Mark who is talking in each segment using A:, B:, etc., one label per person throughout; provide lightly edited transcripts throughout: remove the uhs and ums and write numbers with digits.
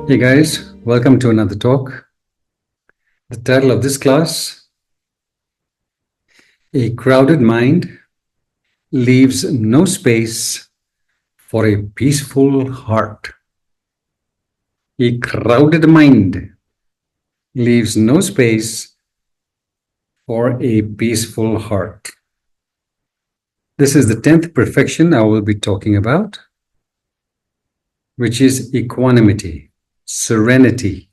A: Hey guys, welcome to another talk. The title of this class, A Crowded Mind Leaves No Space for a Peaceful Heart. A crowded mind leaves no space for a peaceful heart. This is the 10th perfection I will be talking about, which is equanimity, serenity,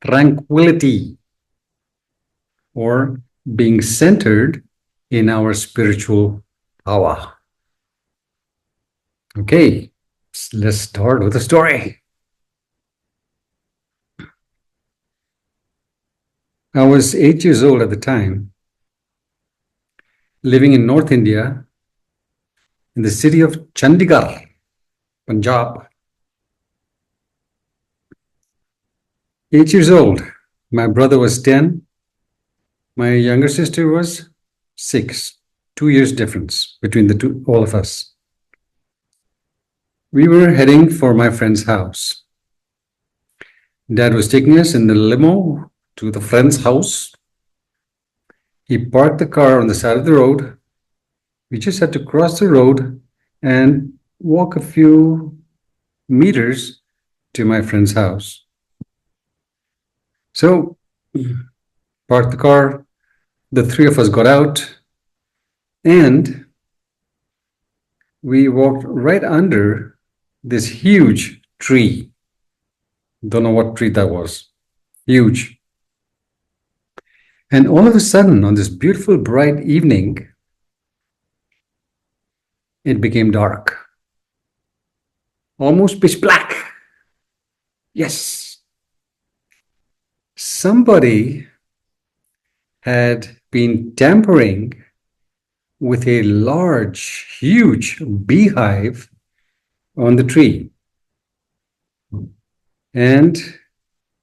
A: tranquility, or being centered in our spiritual power. Okay, let's start with a story. I was 8 years old at the time, living in North India, in the city of Chandigarh, Punjab. 8 years old. My brother was 10. My younger sister was 6. 2 years difference between all of us. We were heading for my friend's house. Dad was taking us in the limo to the friend's house. He parked the car on the side of the road. We just had to cross the road and walk a few meters to my friend's house. So, parked the car, the three of us got out, and we walked right under this huge tree. Don't know what tree that was. Huge. And all of a sudden, on this beautiful bright evening, it became dark. Almost pitch black. Yes. Somebody had been tampering with a large, huge beehive on the tree. And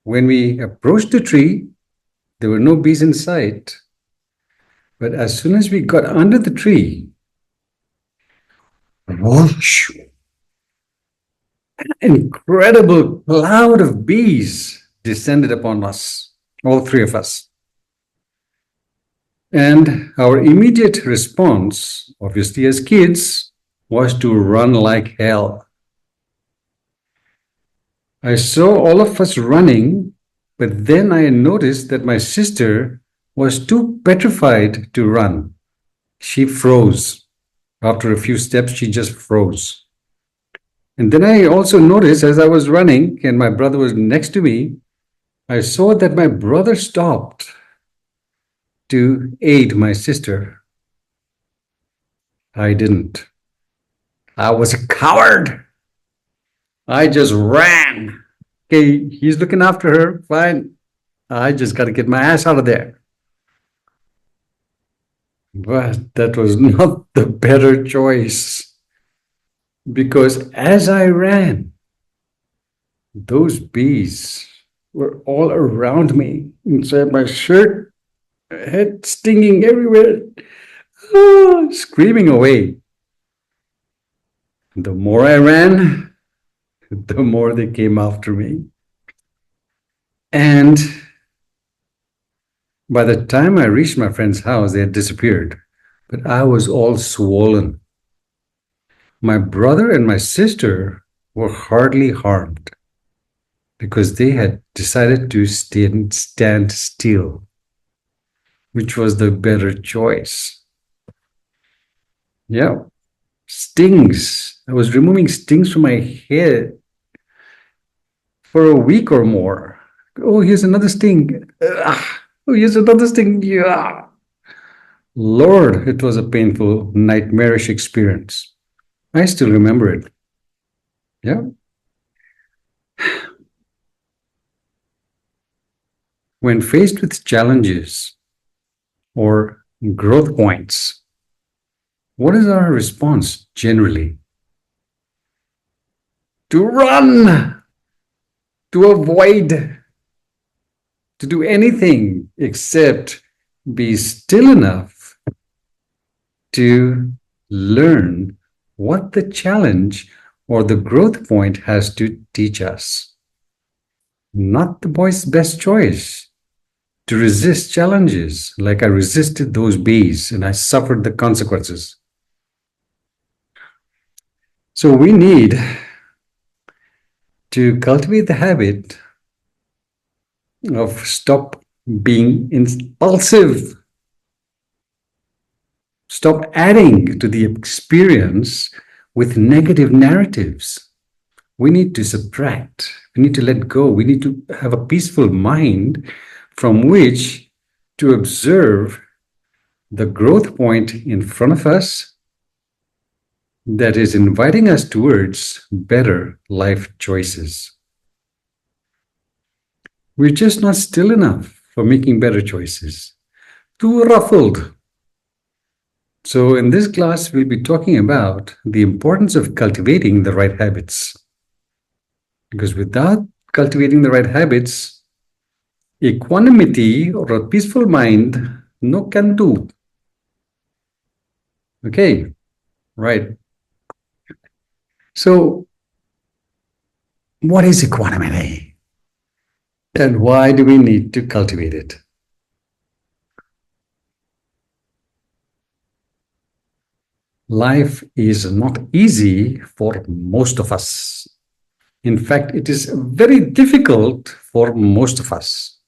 A: when we approached the tree, there were no bees in sight. But as soon as we got under the tree, whoosh, an incredible cloud of bees descended upon us, all three of us. And our immediate response, obviously as kids, was to run like hell. I saw all of us running, but then I noticed that my sister was too petrified to run. She froze. After a few steps, she just froze. And then I also noticed as I was running and my brother was next to me, I saw that my brother stopped to aid my sister. I didn't. I was a coward. I just ran. Okay, he's looking after her. Fine. I just got to get my ass out of there. But that was not the better choice. Because as I ran, those bees were all around me, inside my shirt, head stinging everywhere, screaming away. The more I ran, the more they came after me. And by the time I reached my friend's house, they had disappeared, but I was all swollen. My brother and my sister were hardly harmed because they had decided to stand still, which was the better choice. Yeah, stings. I was removing stings from my head for a week or more. Oh, here's another sting. Oh, here's another sting. Yeah. Lord, it was a painful, nightmarish experience. I still remember it. Yeah. When faced with challenges or growth points, what is our response generally? To run, to avoid, to do anything except be still enough to learn what the challenge or the growth point has to teach us. not the boy's best choice. To resist challenges like I resisted those bees and I suffered the consequences. So we need to cultivate the habit of stop being impulsive, stop adding to the experience with negative narratives. We need to subtract, we need to let go, we need to have a peaceful mind from which to observe the growth point in front of us that is inviting us towards better life choices. We're just not still enough for making better choices. Too ruffled. So, in this class, we'll be talking about the importance of cultivating the right habits. Because without cultivating the right habits, equanimity or a peaceful mind no can do. Okay, right. So, what is equanimity? And why do we need to cultivate it? Life is not easy for most of us. In fact, it is very difficult for most of us.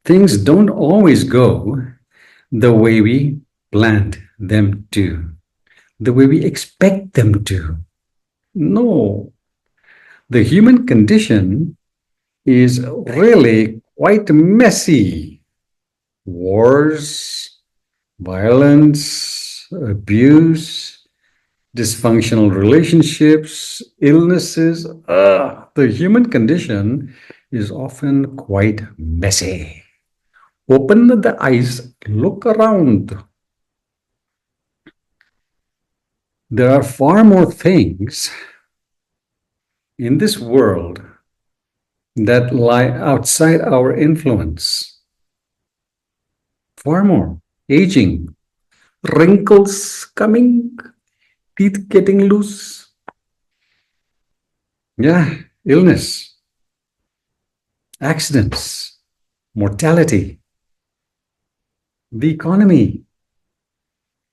A: Things don't always go the way we planned them to, the way we expect them to. No, the human condition is really quite messy. Wars, violence, abuse, dysfunctional relationships, illnesses. The human condition is often quite messy. Open the eyes, look around. There are far more things in this world that lie outside our influence. Far more. Aging, wrinkles coming, teeth getting loose. Yeah, illness, accidents, mortality, the economy,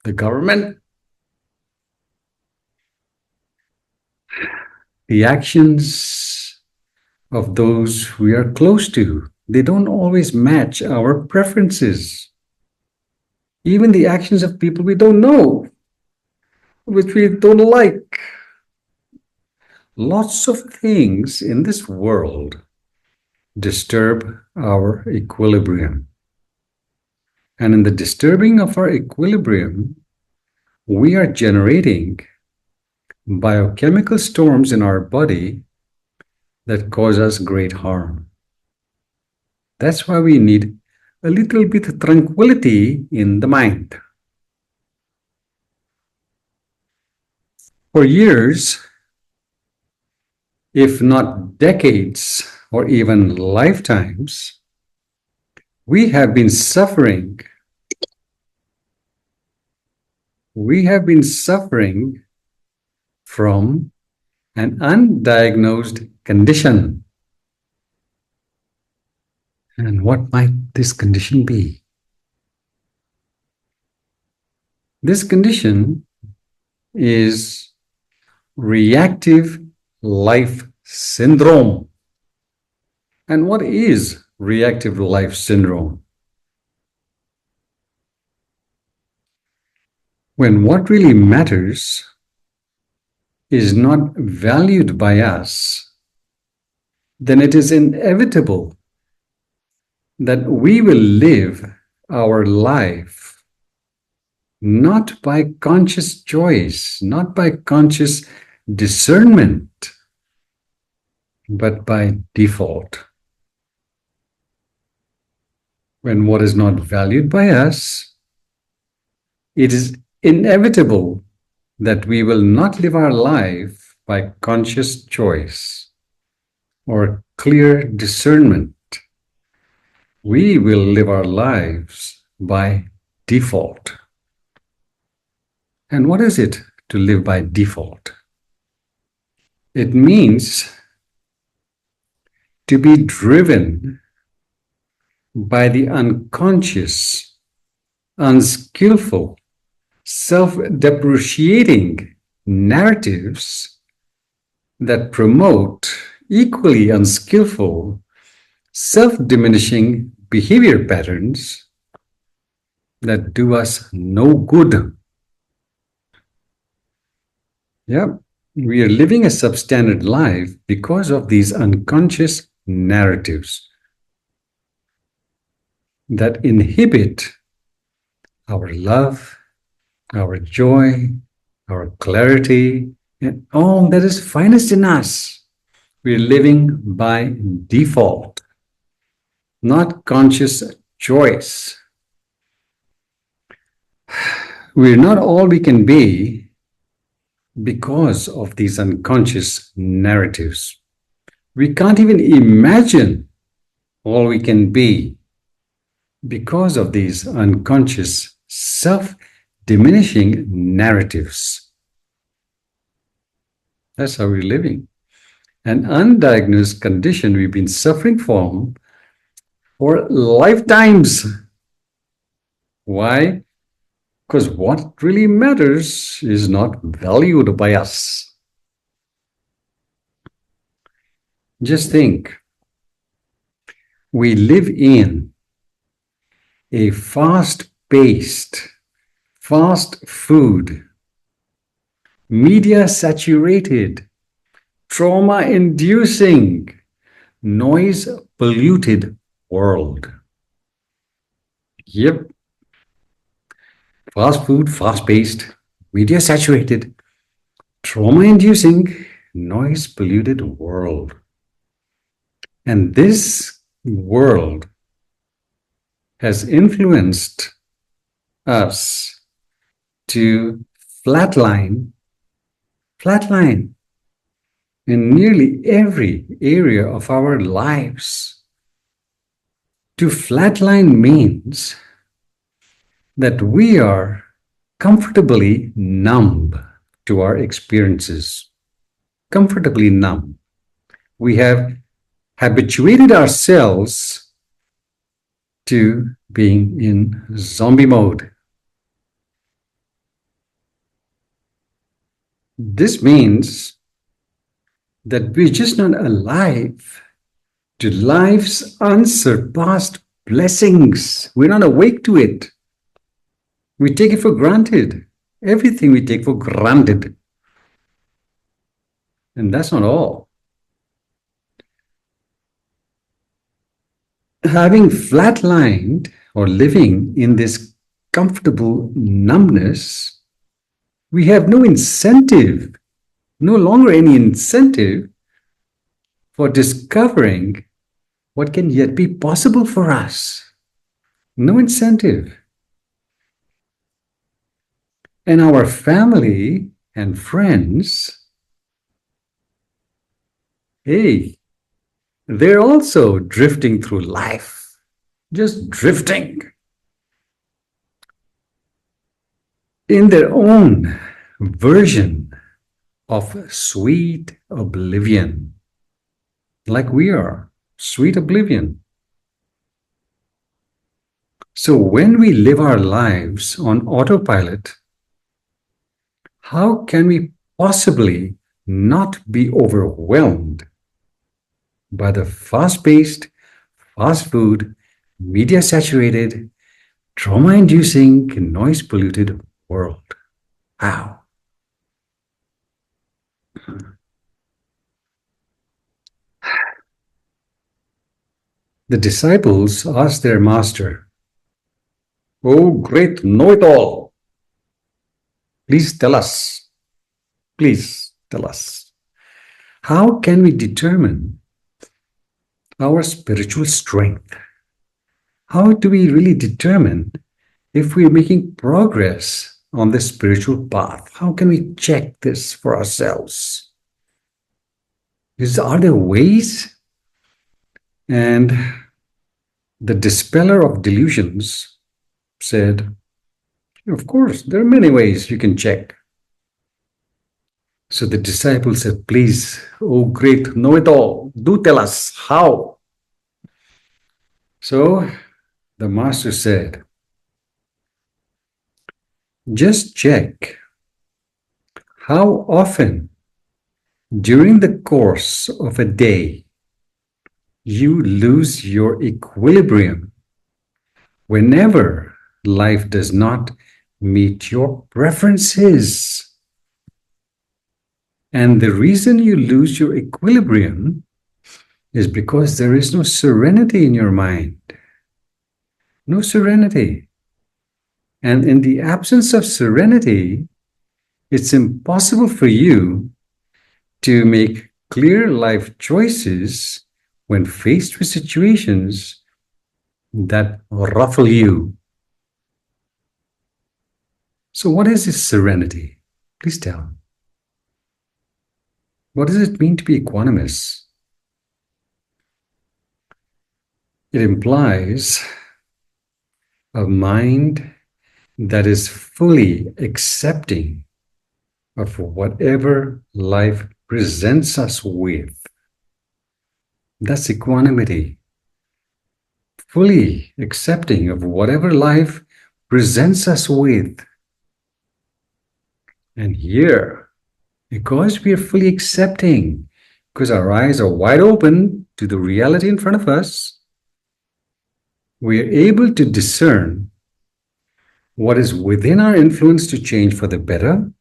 A: the government, the actions of those we are close to. They don't always match our preferences. Even the actions of people we don't know, which we don't like. Lots of things in this world disturb our equilibrium. And in the disturbing of our equilibrium, we are generating biochemical storms in our body that cause us great harm. That's why we need a little bit of tranquility in the mind. For years, if not decades or even lifetimes, we have been suffering. We have been suffering from an undiagnosed condition. And what might this condition be? This condition is reactive life syndrome. And what is reactive life syndrome? When what really matters is not valued by us, then it is inevitable that we will live our life not by conscious choice, not by conscious discernment, but by default. When what is not valued by us, it is inevitable that we will not live our life by conscious choice or clear discernment. We will live our lives by default. And what is it to live by default? It means to be driven by the unconscious, unskillful, self-depreciating narratives that promote equally unskillful, self-diminishing behavior patterns that do us no good. Yeah, we are living a substandard life because of these unconscious narratives that inhibit our love, our joy, our clarity, and all that is finest in us. We're living by default, not conscious choice. We're not all we can be because of these unconscious narratives. We can't even imagine all we can be because of these unconscious self-diminishing narratives. That's how we're living. An undiagnosed condition we've been suffering from for lifetimes. Why? Because what really matters is not valued by us. Just think, we live in a fast-paced, fast food, media-saturated, trauma-inducing, noise-polluted world. Yep. Fast food, fast-paced, media-saturated, trauma-inducing, noise-polluted world. And this world has influenced us to flatline in nearly every area of our lives. To flatline means that we are comfortably numb to our experiences. Comfortably numb. We have habituated ourselves to being in zombie mode. This means that we're just not alive to life's unsurpassed blessings. We're not awake to it. We take it for granted. Everything we take for granted. And that's not all. Having flatlined or living in this comfortable numbness, we have no incentive, no longer any incentive for discovering what can yet be possible for us. No incentive. And our family and friends, hey, they're also drifting through life, just drifting in their own version of sweet oblivion, like we are, sweet oblivion. So when we live our lives on autopilot, how can we possibly not be overwhelmed by the fast-paced, fast food, media-saturated, trauma-inducing, noise-polluted world? How? The disciples asked their master, "Oh, great know-it-all, please tell us, how can we determine our spiritual strength? How do we really determine if we're making progress on this spiritual path? How can we check this for ourselves? Are there ways?" And the dispeller of delusions said, "Of course, there are many ways you can check. So the disciple said, please, oh great know-it-all, do tell us how. So the master said, just check how often during the course of a day you lose your equilibrium whenever life does not meet your preferences. And the reason you lose your equilibrium is because there is no serenity in your mind. No serenity. And in the absence of serenity, it's impossible for you to make clear life choices when faced with situations that ruffle you. So, what is this serenity? Please tell. What does it mean to be equanimous? It implies a mind that is fully accepting of whatever life presents us with. That's equanimity. Fully accepting of whatever life presents us with. And here, because we are fully accepting, because our eyes are wide open to the reality in front of us, we are able to discern what is within our influence to change for the better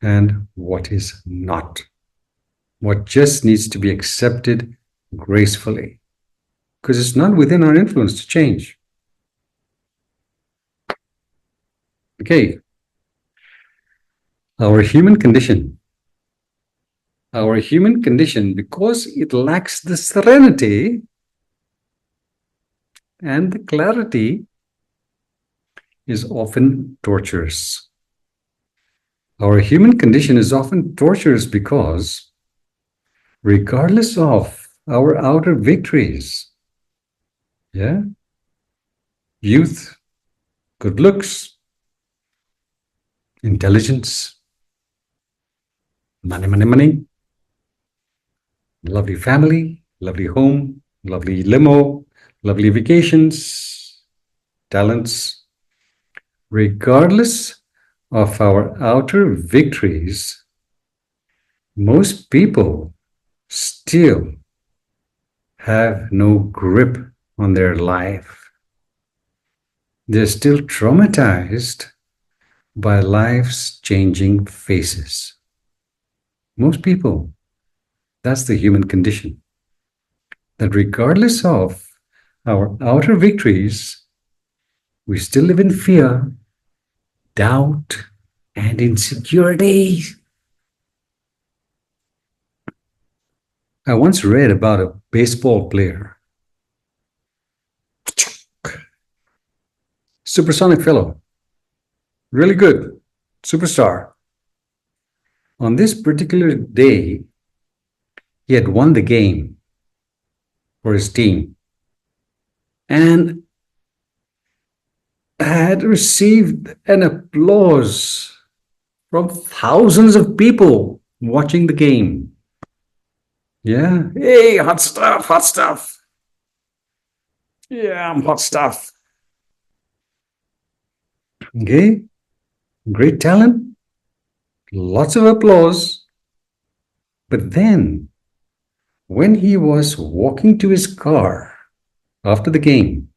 A: and what is not. What just needs to be accepted gracefully, because it's not within our influence to change. Okay. Our human condition, because it lacks the serenity and the clarity, is often torturous. Our human condition is often torturous because, regardless of our outer victories, youth, good looks, intelligence, money, lovely family, lovely home, lovely limo, lovely vacations, talents, regardless of our outer victories, most people still have no grip on their life. They're still traumatized by life's changing faces. Most people, that's the human condition. That regardless of our outer victories, we still live in fear, doubt, and insecurity. I once read about a baseball player, supersonic fellow, really good, superstar. On this particular day, he had won the game for his team and had received an applause from thousands of people watching the game. Yeah, hey, hot stuff, hot stuff. Yeah, I'm hot stuff. Okay, great talent, lots of applause. But then, when he was walking to his car after the game,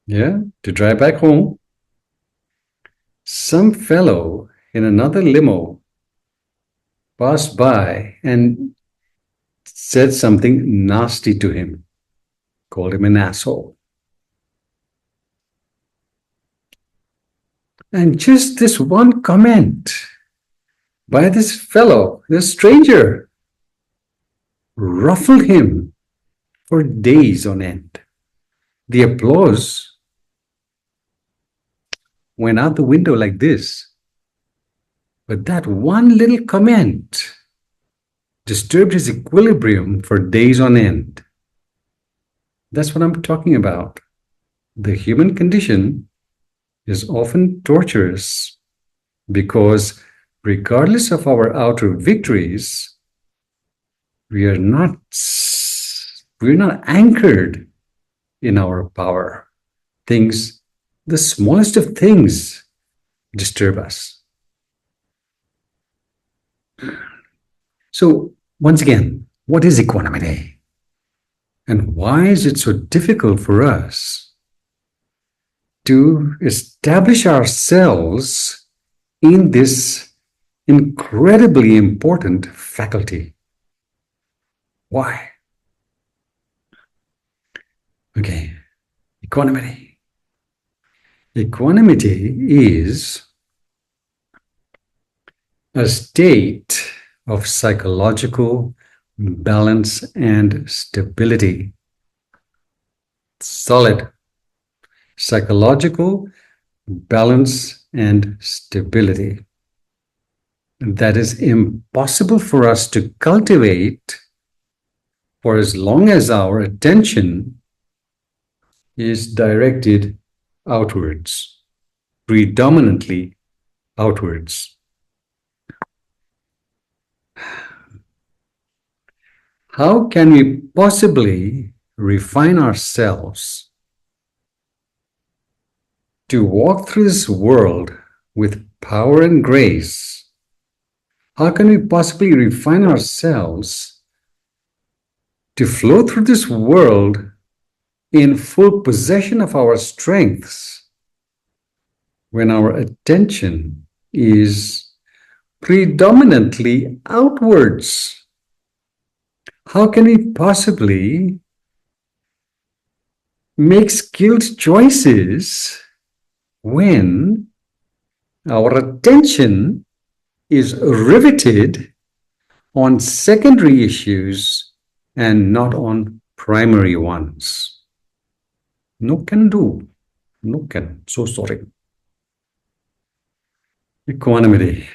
A: to drive back home, some fellow in another limo passed by and said something nasty to him, called him an asshole. And just this one comment by this fellow, this stranger, ruffled him for days on end. The applause went out the window like this. But that one little comment disturbed his equilibrium for days on end. That's what I'm talking about. The human condition is often torturous because, regardless of our outer victories, we're not anchored in our power. Things, the smallest of things, disturb us. So, once again, what is equanimity? And why is it so difficult for us to establish ourselves in this incredibly important faculty? Why? Okay, equanimity. Equanimity is a state of psychological balance and stability. Solid psychological balance and stability that is impossible for us to cultivate for as long as our attention is directed outwards, predominantly outwards. How can we possibly refine ourselves to walk through this world with power and grace? How can we possibly refine ourselves to flow through this world in full possession of our strengths when our attention is predominantly outwards? How can we possibly make skilled choices when our attention is riveted on secondary issues and not on primary ones? No can do. No can. So sorry. Equanimity.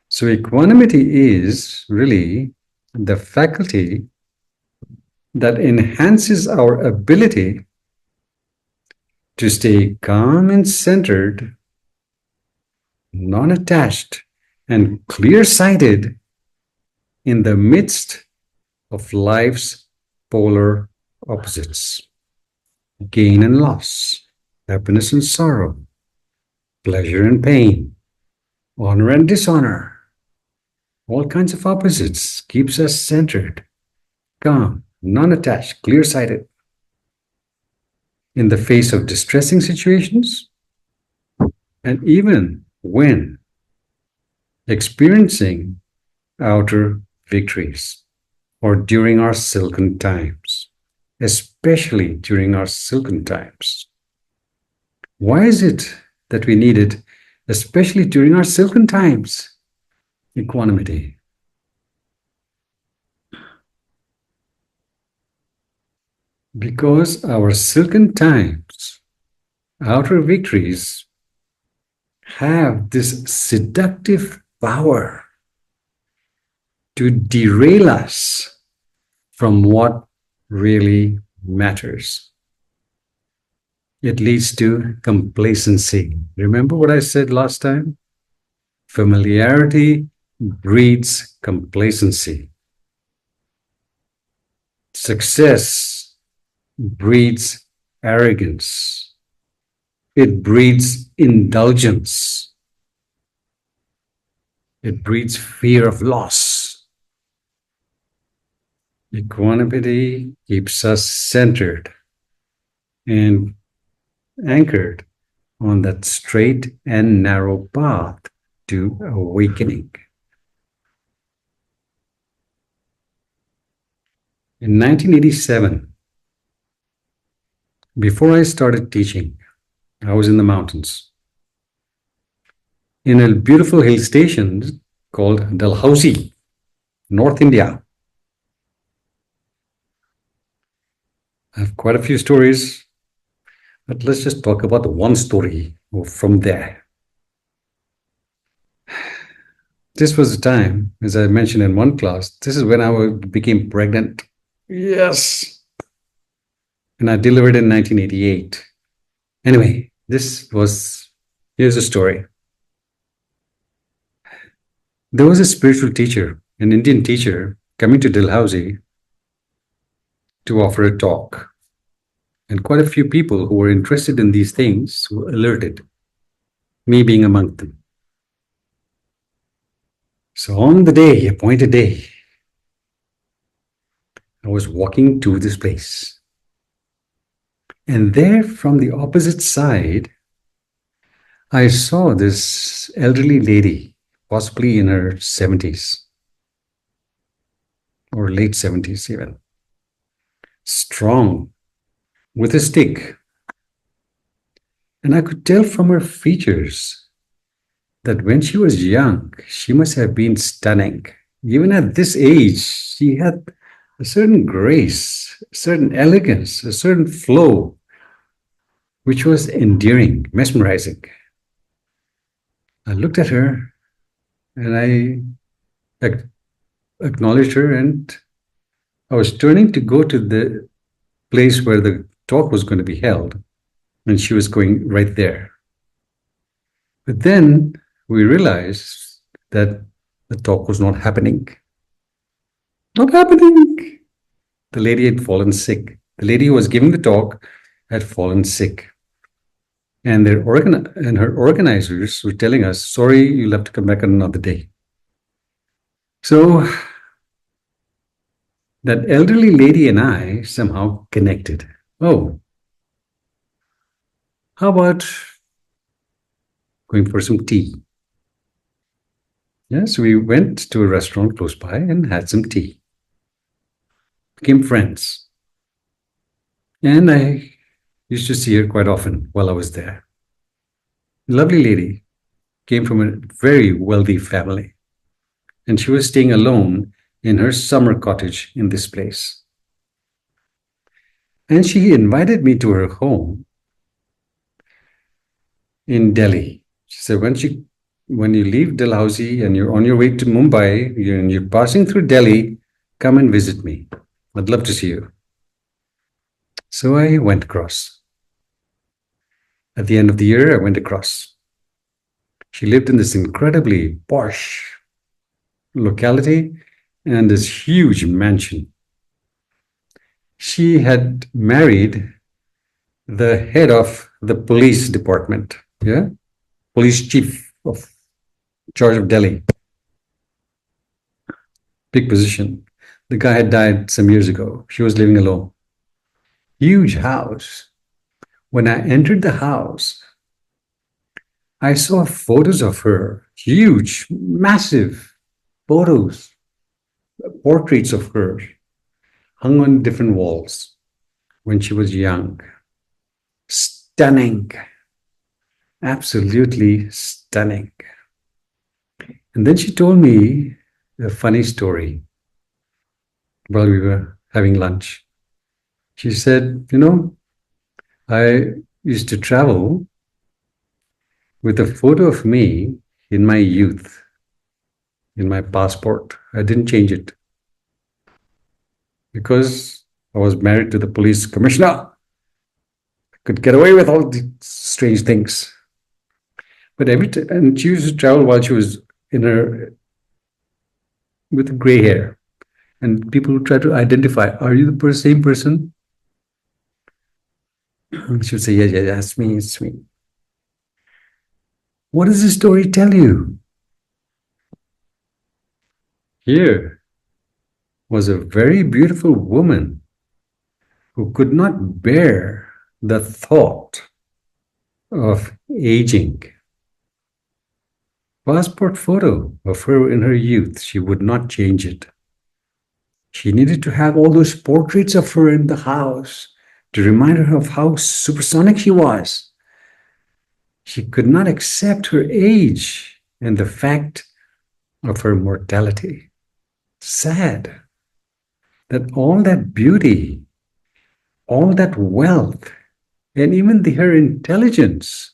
A: So equanimity is really the faculty that enhances our ability to stay calm and centered, non-attached, and clear-sighted in the midst of life's polar opposites: gain and loss, happiness and sorrow, pleasure and pain, honor and dishonor. All kinds of opposites keeps us centered, calm, non-attached, clear-sighted. In the face of distressing situations, and even when experiencing outer victories, or during our silken times, especially during our silken times. Why is it that we need it, especially during our silken times? Equanimity. Because our silken times, outer victories, have this seductive power to derail us from what really matters. It leads to complacency. Remember what I said last time? Familiarity breeds complacency. Success breeds arrogance. It breeds indulgence. It breeds fear of loss. Equanimity keeps us centered and anchored on that straight and narrow path to awakening. In 1987, before I started teaching, I was in the mountains, in a beautiful hill station called Dalhousie, North India. I have quite a few stories, but let's just talk about the one story from there. This was the time, as I mentioned in one class, this is when I became pregnant. Yes. And I delivered in 1988. Anyway, this was Here's a story. There was a spiritual teacher, an Indian teacher, coming to Dalhousie to offer a talk. And quite a few people who were interested in these things were alerted, me being among them. So on the day, appointed day, I was walking to this place. And there from the opposite side, I saw this elderly lady, possibly in her 70s or late 70s even, strong, with a stick. And I could tell from her features that when she was young, she must have been stunning. Even at this age, she had a certain grace, a certain elegance, a certain flow, which was endearing, mesmerizing. I looked at her and I acknowledged her, and I was turning to go to the place where the talk was going to be held, and she was going right there. But then we realized that the talk was not happening. Not happening. The lady had fallen sick. The lady who was giving the talk had fallen sick. And her organizers were telling us, sorry, you'll have to come back on another day. So that elderly lady and I somehow connected. Oh, how about going for some tea? Yes, we went to a restaurant close by and had some tea. Became friends. And I used to see her quite often while I was there. Lovely lady, came from a very wealthy family, and she was staying alone in her summer cottage in this place. And she invited me to her home in Delhi. She said, when you leave Dalhousie and you're on your way to Mumbai, you're passing through Delhi, come and visit me. I'd love to see you. So I went across. At the end of the year, I went across. She lived in this incredibly posh locality and this huge mansion. She had married the head of the police department, yeah, police chief of charge of Delhi. Big position. The guy had died some years ago. She was living alone. Huge house. When I entered the house, I saw photos of her, huge, massive photos, portraits of her hung on different walls when she was young. Stunning, absolutely stunning. And then she told me a funny story while we were having lunch. She said, I used to travel with a photo of me in my youth, in my passport. I didn't change it because I was married to the police commissioner. I could get away with all these strange things. But and she used to travel while she was in her with gray hair. And people would try to identify, are you the same person? And she would say, yeah, that's me, it's me. What does this story tell you? Here was a very beautiful woman who could not bear the thought of aging. Passport photo of her in her youth, she would not change it. She needed to have all those portraits of her in the house to remind her of how supersonic she was. She could not accept her age and the fact of her mortality. Sad that all that beauty, all that wealth, and even her intelligence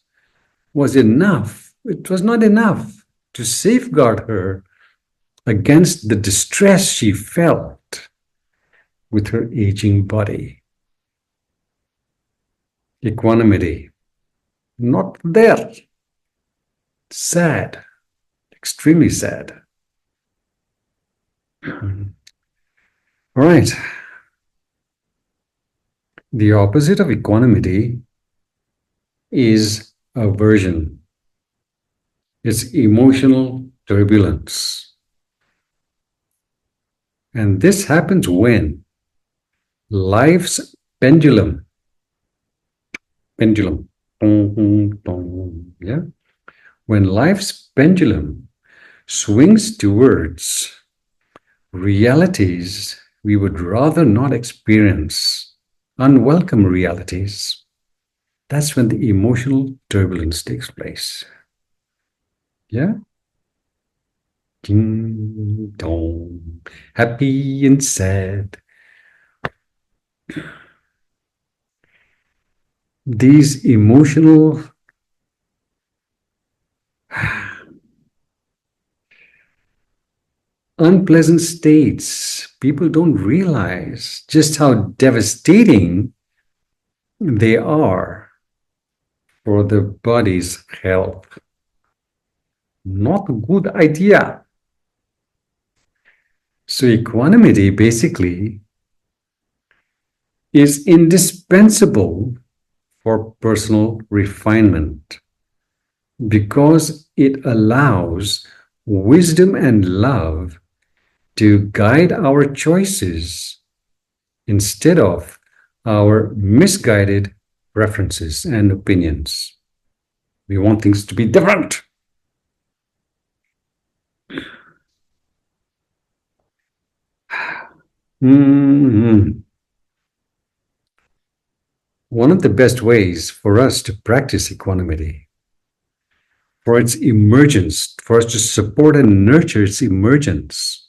A: was enough. It was not enough to safeguard her against the distress she felt with her aging body. Equanimity, not there. Sad, extremely sad. All right. The opposite of equanimity is aversion. It's emotional turbulence. And this happens when life's pendulum, yeah, when life's pendulum swings towards realities we would rather not experience, unwelcome realities, that's when the emotional turbulence takes place. Yeah? Ding dong. Happy and sad. These emotional unpleasant states, people don't realize just how devastating they are for the body's health. Not a good idea. So, equanimity basically is indispensable for personal refinement because it allows wisdom and love to guide our choices instead of our misguided preferences and opinions. We want things to be different. Mm-hmm. One of the best ways for us to practice equanimity, for its emergence, for us to support and nurture its emergence,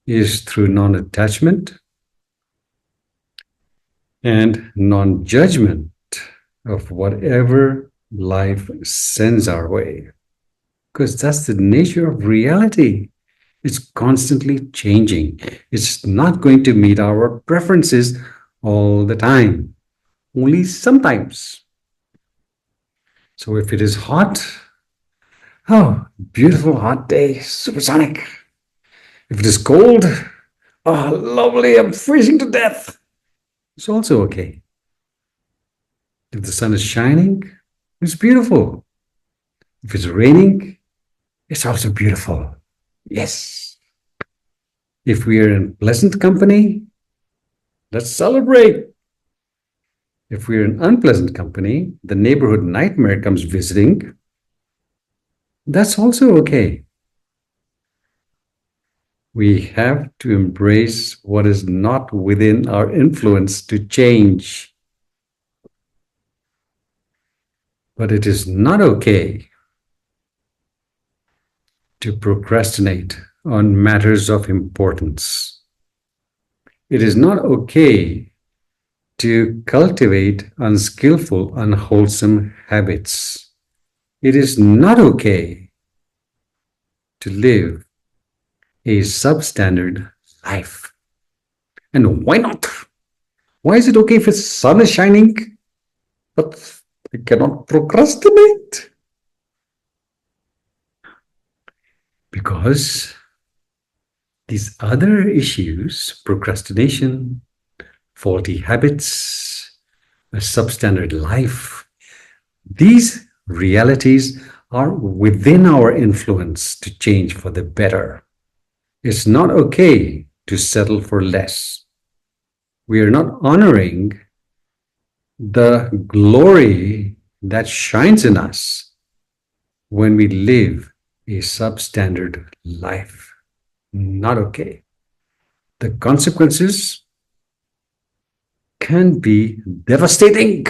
A: is through non attachment and non judgment of whatever life sends our way. Because that's the nature of reality. It's constantly changing. It's not going to meet our preferences all the time, only sometimes. So if it is hot, oh, beautiful hot day, supersonic. If it is cold, oh, lovely, I'm freezing to death. It's also okay. If the sun is shining, it's beautiful. If it's raining, it's also beautiful. Yes. If we are in pleasant company, let's celebrate. If we're in unpleasant company, the neighborhood nightmare comes visiting, that's also okay. We have to embrace what is not within our influence to change. But it is not okay to procrastinate on matters of importance. It is not okay to cultivate unskillful, unwholesome habits. It is not okay to live a substandard life. And why not? Why is it okay if the sun is shining, but I cannot procrastinate? Because these other issues, procrastination, faulty habits, a substandard life, these realities are within our influence to change for the better. It's not okay to settle for less. We are not honoring the glory that shines in us when we live a substandard life. Not okay. The consequences can be devastating.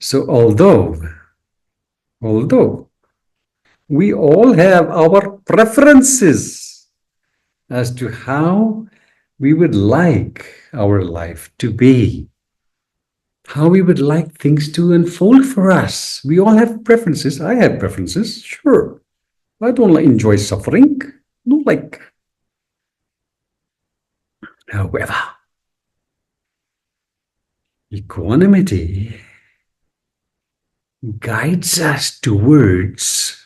A: So although we all have our preferences as to how we would like our life to be, how we would like things to unfold for us. We all have preferences. I have preferences, sure. I don't enjoy suffering. No, like, however, equanimity guides us towards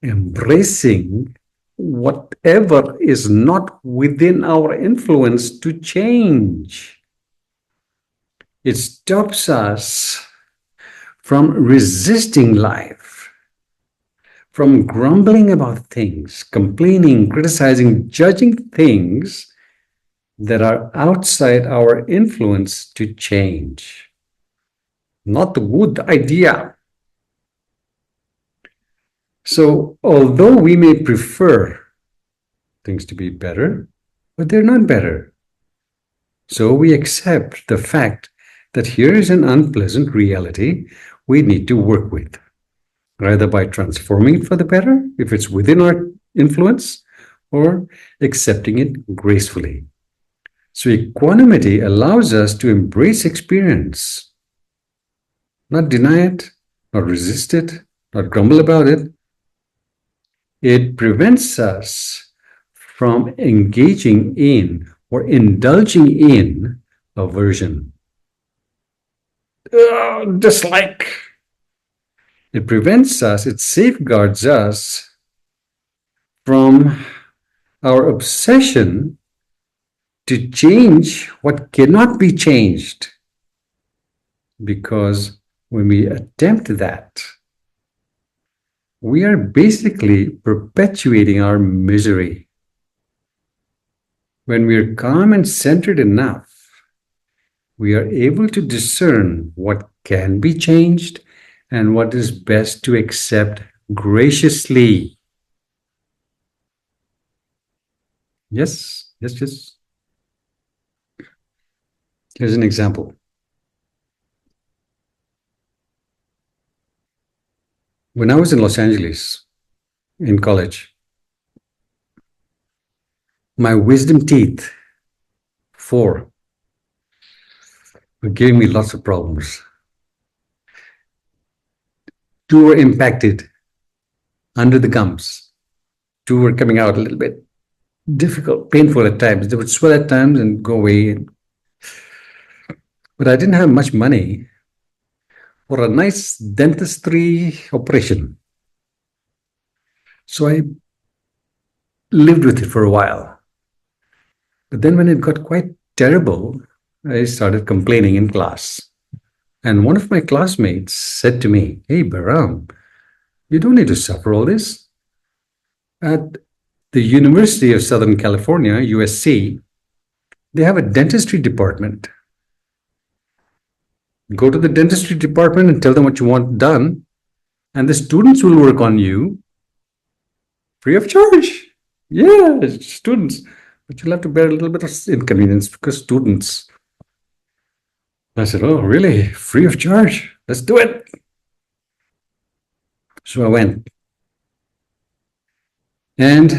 A: embracing whatever is not within our influence to change. It stops us from resisting life, from grumbling about things, complaining, criticizing, judging things that are outside our influence to change. Not a good idea. So, although we may prefer things to be better, but they're not better. So we accept the fact that here is an unpleasant reality we need to work with, either by transforming it for the better, if it's within our influence, or accepting it gracefully. So equanimity allows us to embrace experience, not deny it, not resist it, not grumble about it. It prevents us from engaging in or indulging in aversion, dislike. It prevents us, it safeguards us from our obsession to change what cannot be changed. Because when we attempt that, we are basically perpetuating our misery. When we are calm and centered enough, we are able to discern what can be changed and what is best to accept graciously. Yes, yes, yes. Here's an example. When I was in Los Angeles in college, my wisdom teeth, four, were giving me lots of problems. Two were impacted under the gums. Two were coming out a little bit difficult, painful at times. They would swell at times and go away. But I didn't have much money for a nice dentistry operation. So I lived with it for a while. But then when it got quite terrible, I started complaining in class. And one of my classmates said to me, "Hey, Behram, you don't need to suffer all this. At the University of Southern California, USC, they have a dentistry department. Go to the dentistry department and tell them what you want done, and the students will work on you free of charge." Yeah, students. But you'll have to bear a little bit of inconvenience because students. I said, "Oh, really? Free of charge? Let's do it." So I went. And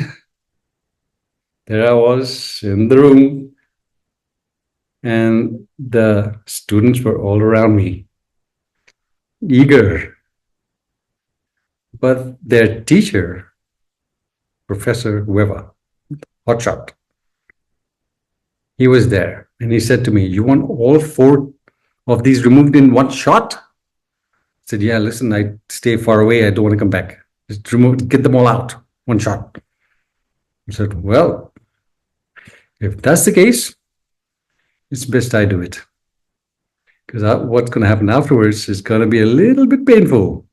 A: there I was in the room, and the students were all around me, eager. But their teacher, Professor whoever, hotshot, he was there. And he said to me, "You want all four of these removed in one shot?" I said, "Yeah, listen, I stay far away. I don't want to come back. Just remove, get them all out, one shot." I said, "Well, if that's the case, it's best I do it. Because what's going to happen afterwards is going to be a little bit painful.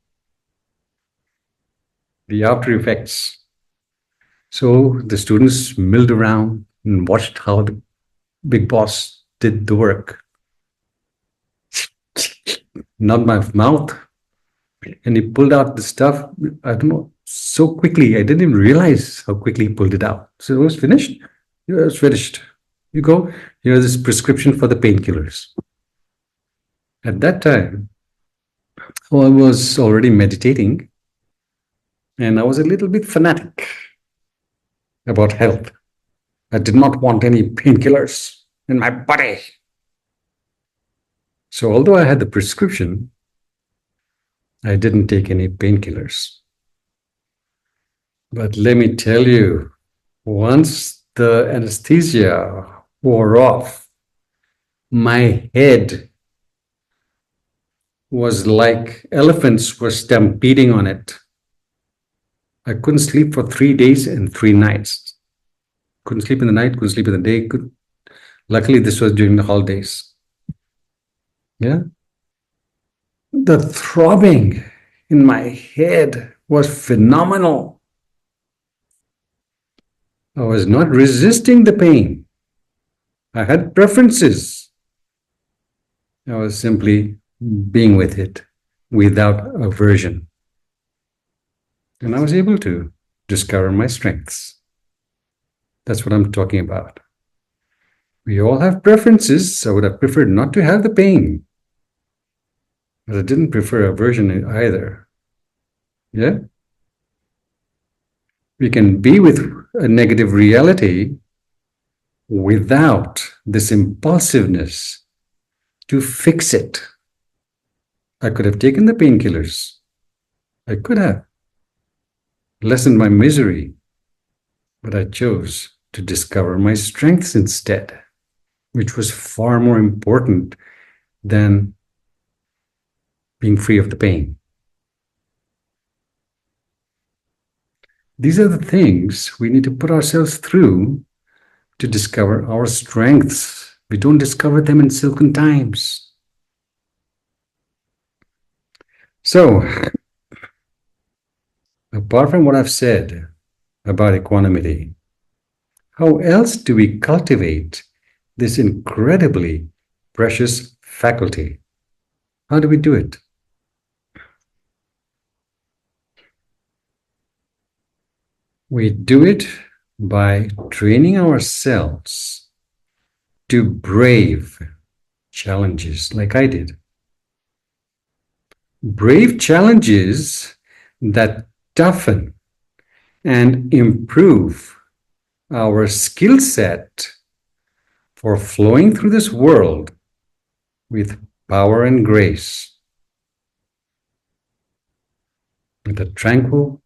A: The after effects." So the students milled around and watched how the big boss did the work. Not my mouth. And he pulled out the stuff, I don't know, so quickly. I didn't even realize how quickly he pulled it out. So it was finished. Yeah, it's finished. You go, here's this prescription for the painkillers. At that time, I was already meditating, and I was a little bit fanatic about health. I did not want any painkillers in my body. So although I had the prescription, I didn't take any painkillers. But let me tell you, once the anesthesia wore off, my head was like elephants were stampeding on it. I couldn't sleep for 3 days and 3 nights. Couldn't sleep in the night, couldn't sleep in the day. Luckily, this was during the holidays. Yeah. The throbbing in my head was phenomenal. I was not resisting the pain. I had preferences. I was simply being with it without aversion. And I was able to discover my strengths. That's what I'm talking about. We all have preferences. I would have preferred not to have the pain, but I didn't prefer aversion either. Yeah? We can be with a negative reality without this impulsiveness to fix it. I could have taken the painkillers. I could have lessened my misery, but I chose to discover my strengths instead, which was far more important than being free of the pain. These are the things we need to put ourselves through to discover our strengths. We don't discover them in silken times. So, apart from what I've said about equanimity, how else do we cultivate this incredibly precious faculty? How do we do it? We do it by training ourselves to brave challenges like I did. Brave challenges that toughen and improve our skill set for flowing through this world with power and grace, with a tranquil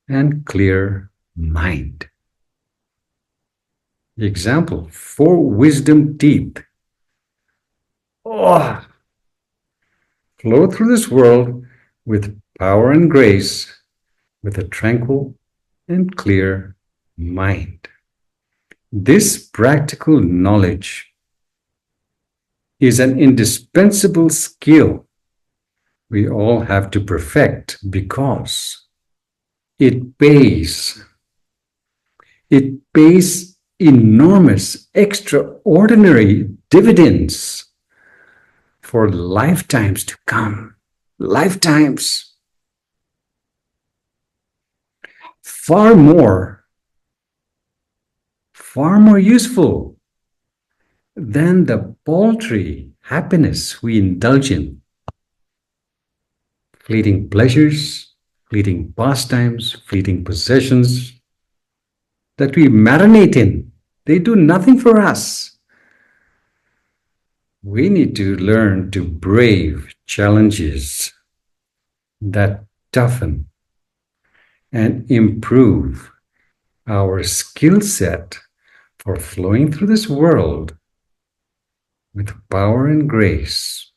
A: and clear mind. Example, 4 wisdom teeth. Oh, flow through this world with power and grace, with a tranquil and clear mind. This practical knowledge is an indispensable skill we all have to perfect because it pays. It pays enormous, extraordinary dividends for lifetimes to come. Lifetimes. Far more useful than the paltry happiness we indulge in. Fleeting pleasures, fleeting pastimes, fleeting possessions that we marinate in. They do nothing for us. We need to learn to brave challenges that toughen and improve our skill set for flowing through this world with power and grace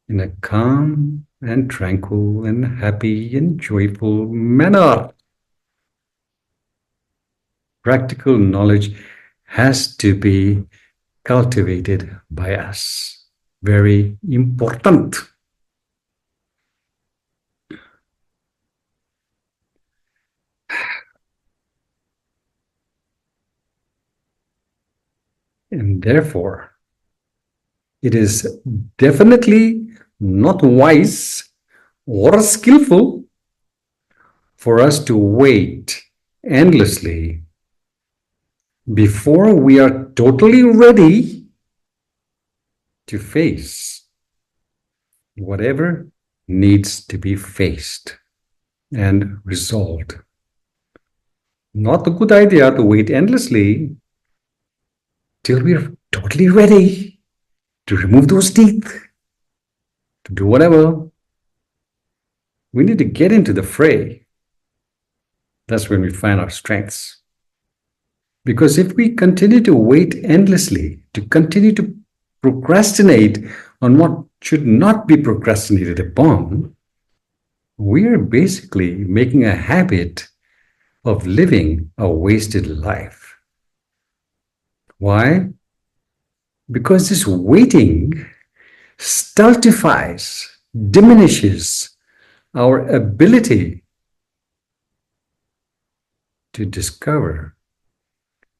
A: in a calm and tranquil and happy and joyful manner. Practical knowledge has to be cultivated by us. Very important. And therefore, it is definitely not wise or skillful for us to wait endlessly before we are totally ready to face whatever needs to be faced and resolved. Not a good idea to wait endlessly till we're totally ready to remove those teeth, to do whatever. We need to get into the fray. That's when we find our strengths. Because if we continue to wait endlessly, to continue to procrastinate on what should not be procrastinated upon, we are basically making a habit of living a wasted life. Why? Because this waiting stultifies, diminishes our ability to discover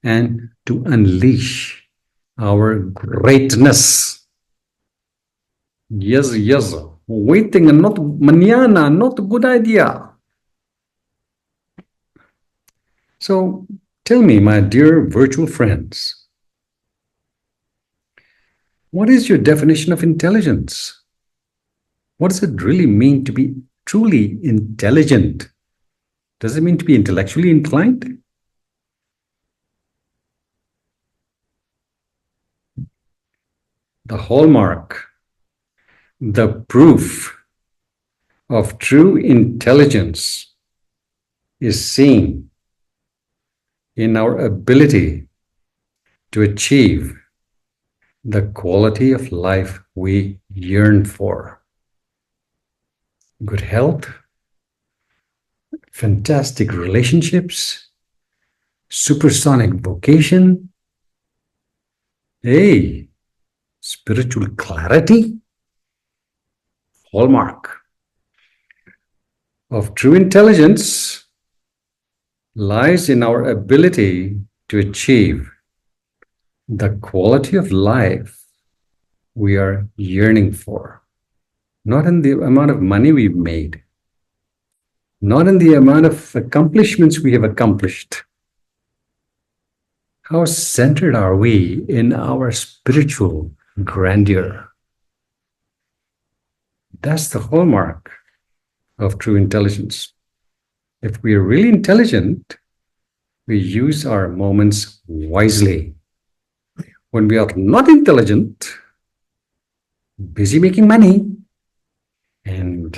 A: and to unleash our greatness. Yes, yes. Waiting and not mañana, not a good idea. So tell me, my dear virtual friends, what is your definition of intelligence? What does it really mean to be truly intelligent? Does it mean to be intellectually inclined? The hallmark, the proof of true intelligence is seen in our ability to achieve the quality of life we yearn for. Good health, fantastic relationships, supersonic vocation, hey, spiritual clarity. Hallmark of true intelligence lies in our ability to achieve the quality of life we are yearning for, not in the amount of money we've made, not in the amount of accomplishments we have accomplished. How centered are we in our spiritual grandeur? That's the hallmark of true intelligence. If we are really intelligent, we use our moments wisely. When we are not intelligent, busy making money and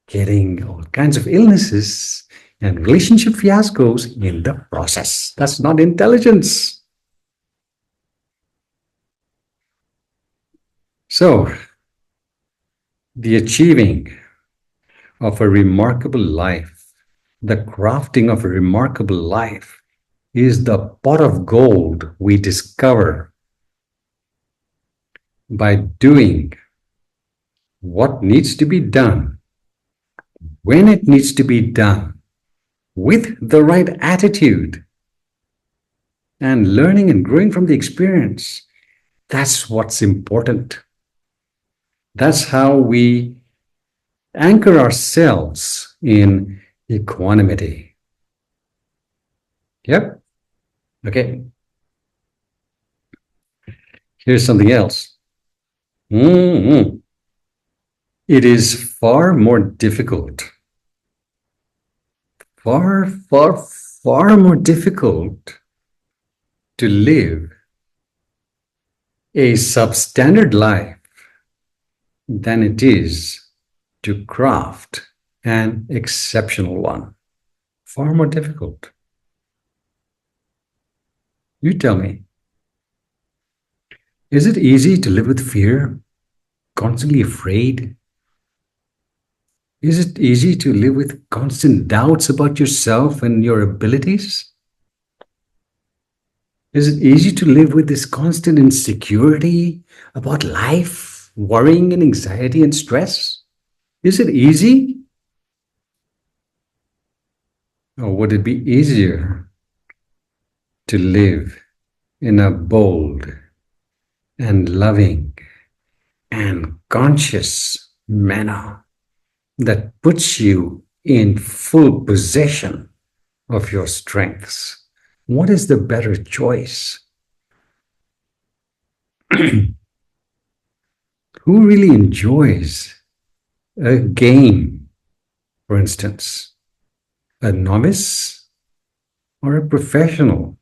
A: getting all kinds of illnesses and relationship fiascos in the process. That's not intelligence. So, the achieving of a remarkable life, the crafting of a remarkable life, is the pot of gold we discover by doing what needs to be done, when it needs to be done, with the right attitude, and learning and growing from the experience. That's what's important. That's how we anchor ourselves in equanimity. Yep. Okay. Here's something else. It is far more difficult, far more difficult to live a substandard life than it is to craft an exceptional one. Far more difficult. You tell me, is it easy to live with fear, constantly afraid? Is it easy to live with constant doubts about yourself and your abilities? Is it easy to live with this constant insecurity about life, worrying and anxiety and stress? Is it easy? Or would it be easier to live in a bold and loving and conscious manner that puts you in full possession of your strengths? What is the better choice? Who really enjoys a game, for instance? A novice or a professional?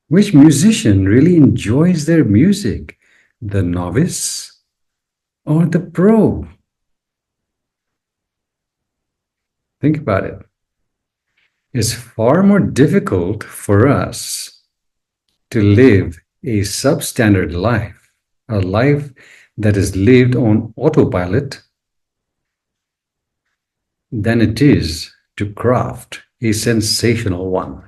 A: Which musician really enjoys their music? The novice or the pro? Think about it. It's far more difficult for us to live a substandard life, a life that is lived on autopilot, than it is to craft a sensational one.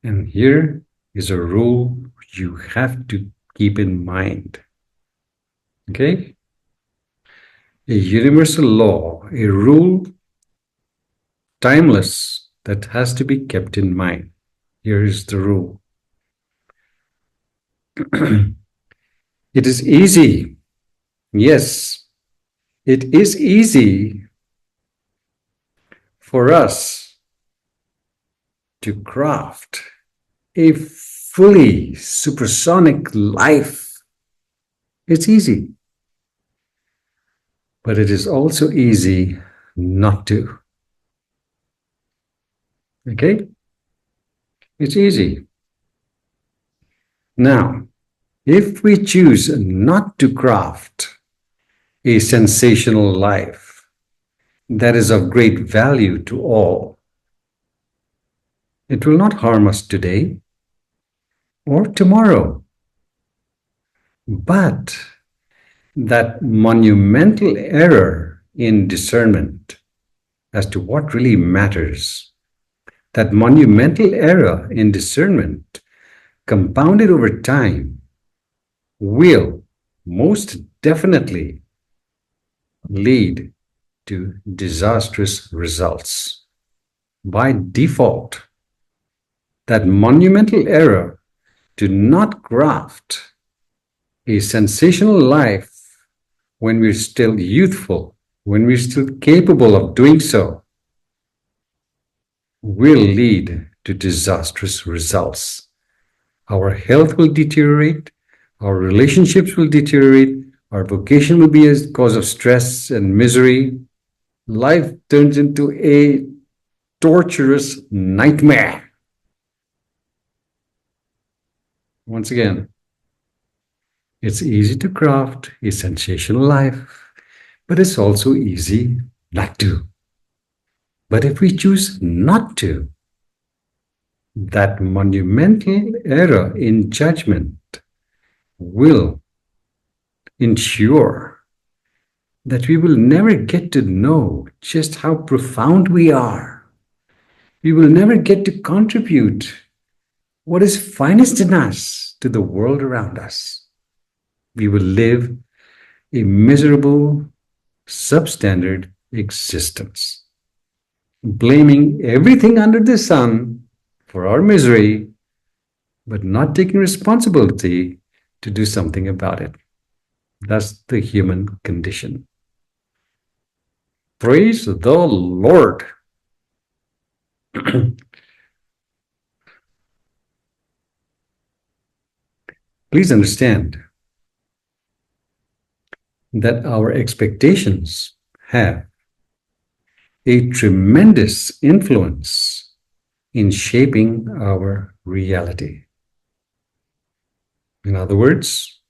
A: And here is a rule you have to keep in mind. Okay? A universal law, a rule, timeless, that has to be kept in mind. Here is the rule. It is easy. Yes, it is easy for us to craft a fully supersonic life. It's easy. But it is also easy not to. Okay? It's easy. Now, if we choose not to craft a sensational life that is of great value to all, it will not harm us today or tomorrow. But that monumental error in discernment as to what really matters, that monumental error in discernment compounded over time will most definitely lead to disastrous results. By default, that monumental error to not graft a sensational life when we're still youthful, when we're still capable of doing so, will lead to disastrous results. Our health will deteriorate, our relationships will deteriorate, our vocation will be a cause of stress and misery. Life turns into a torturous nightmare. Once again, it's easy to craft a sensational life, but it's also easy not to. But if we choose not to, that monumental error in judgment will ensure that we will never get to know just how profound we are. We will never get to contribute what is finest in us to the world around us. We will live a miserable, substandard existence, blaming everything under the sun for our misery, but not taking responsibility to do something about it. That's the human condition. Praise the Lord. Please understand that our expectations have a tremendous influence in shaping our reality. In other words,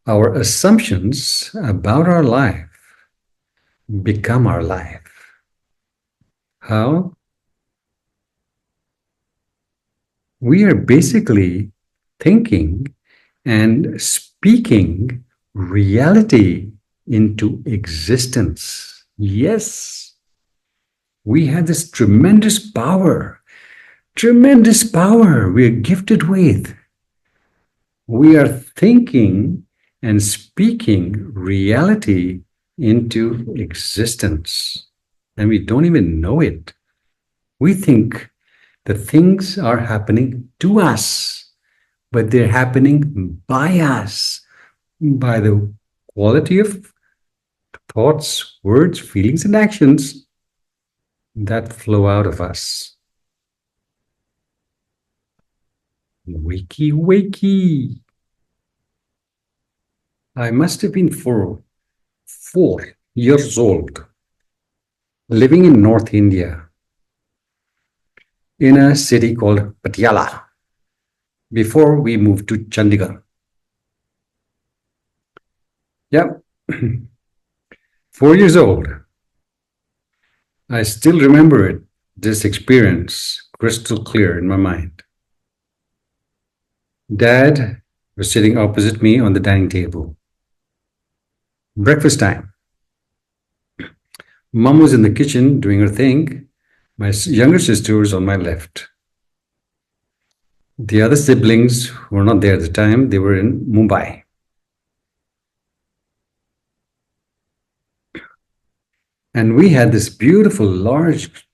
A: our assumptions about our life become our life. How? We are basically thinking and speaking reality into existence. Yes, we have this tremendous power we are gifted with. We are thinking and speaking reality into existence, and we don't even know it. We think that things are happening to us, but they're happening by us, by the quality of thoughts, words, feelings, and actions that flow out of us. Wakey, wakey. I must have been 4 years old, living in North India, in a city called Patiala, before we moved to Chandigarh. Yep, 4 years old. I still remember it, this experience, crystal clear in my mind. Dad was sitting opposite me on the dining table. Breakfast time. Mom was in the kitchen doing her thing. My younger sister was on my left. The other siblings were not there at the time, they were in Mumbai. And we had this beautiful, large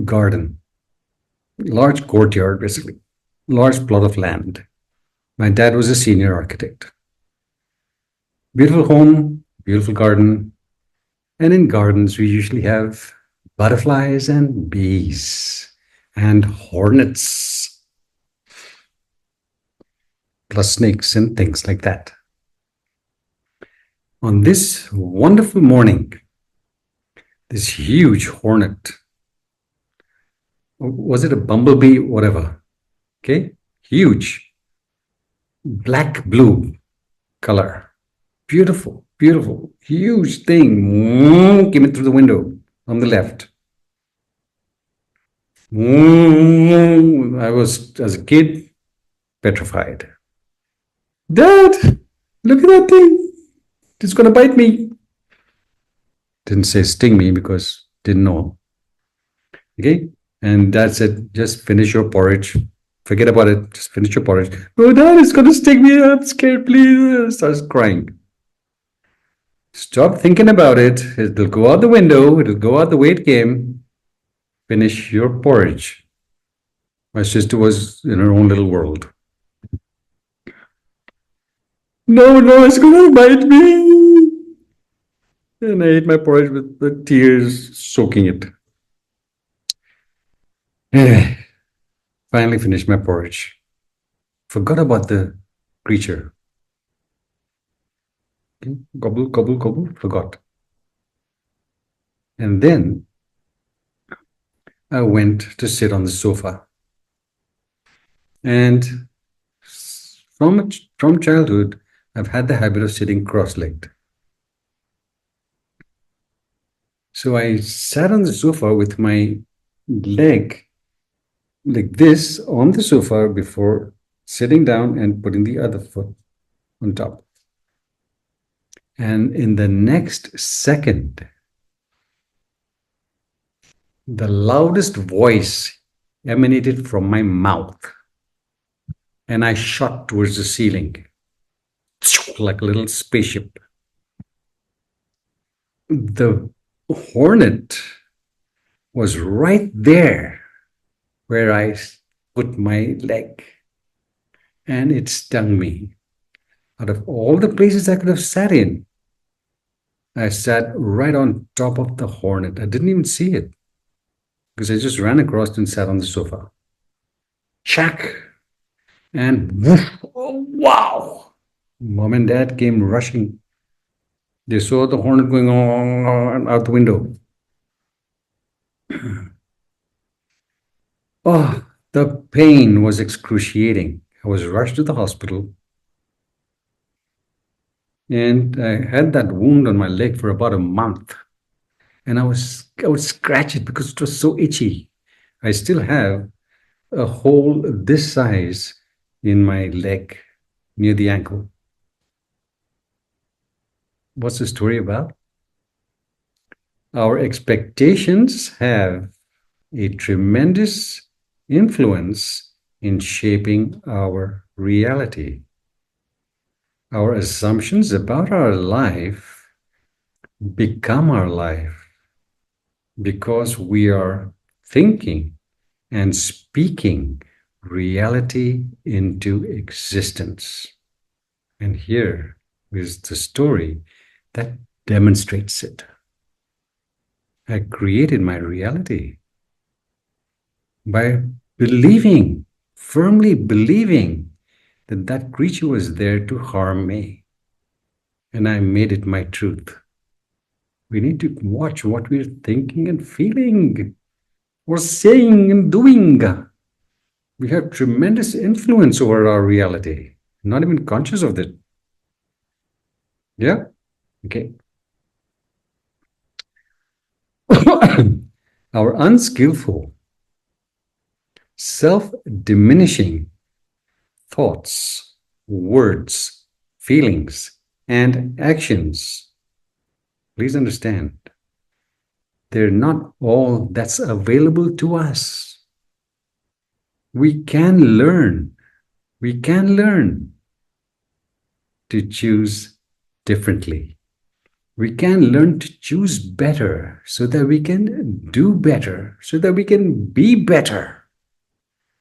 A: garden, large courtyard, basically, large plot of land. My dad was a senior architect. Beautiful home, beautiful garden. And in gardens, we usually have butterflies and bees and hornets, plus snakes and things like that. On this wonderful morning, this huge hornet, was it a bumblebee, whatever, okay, huge, black blue color, beautiful, beautiful, huge thing, came in through the window on the left. I was, as a kid, petrified. Dad, look at that thing. It's going to bite me. Didn't say sting me because didn't know. Okay. And Dad said, just finish your porridge. Forget about it. Just finish your porridge. Oh, Dad, it's going to sting me. I'm scared. Please. Starts crying. Stop thinking about it. It'll go out the window. It'll go out the way it came. Finish your porridge. My sister was in her own little world. No, no, it's going to bite me. And I ate my porridge with the tears soaking it. Finally finished my porridge. Forgot about the creature. Okay. Gobble, gobble, gobble, forgot. And then I went to sit on the sofa. And from childhood, I've had the habit of sitting cross-legged. So I sat on the sofa with my leg like this on the sofa before sitting down and putting the other foot on top. And in the next second, the loudest voice emanated from my mouth, and I shot towards the ceiling like a little spaceship. The hornet was right there where I put my leg, and it stung me. Out of all the places I could have sat in, I sat right on top of the hornet. I didn't even see it because I just ran across and sat on the sofa. Shack! And woof, oh, wow! Mom and Dad came rushing. They saw the hornet going on out the window. Oh, the pain was excruciating. I was rushed to the hospital, and I had that wound on my leg for about a month. And I would scratch it because it was so itchy. I still have a hole this size in my leg near the ankle. What's the story about? Our expectations have a tremendous influence in shaping our reality. Our assumptions about our life become our life because we are thinking and speaking reality into existence. And here is the story that demonstrates it. I created my reality by believing, firmly believing that that creature was there to harm me. And I made it my truth. We need to watch what we're thinking and feeling, or saying and doing. We have tremendous influence over our reality, not even conscious of it. Yeah? Okay. Our unskillful self-diminishing thoughts, words, feelings, and actions. Please understand, they're not all that's available to us. We can learn. We can learn to choose differently. We can learn to choose better so that we can do better, so that we can be better.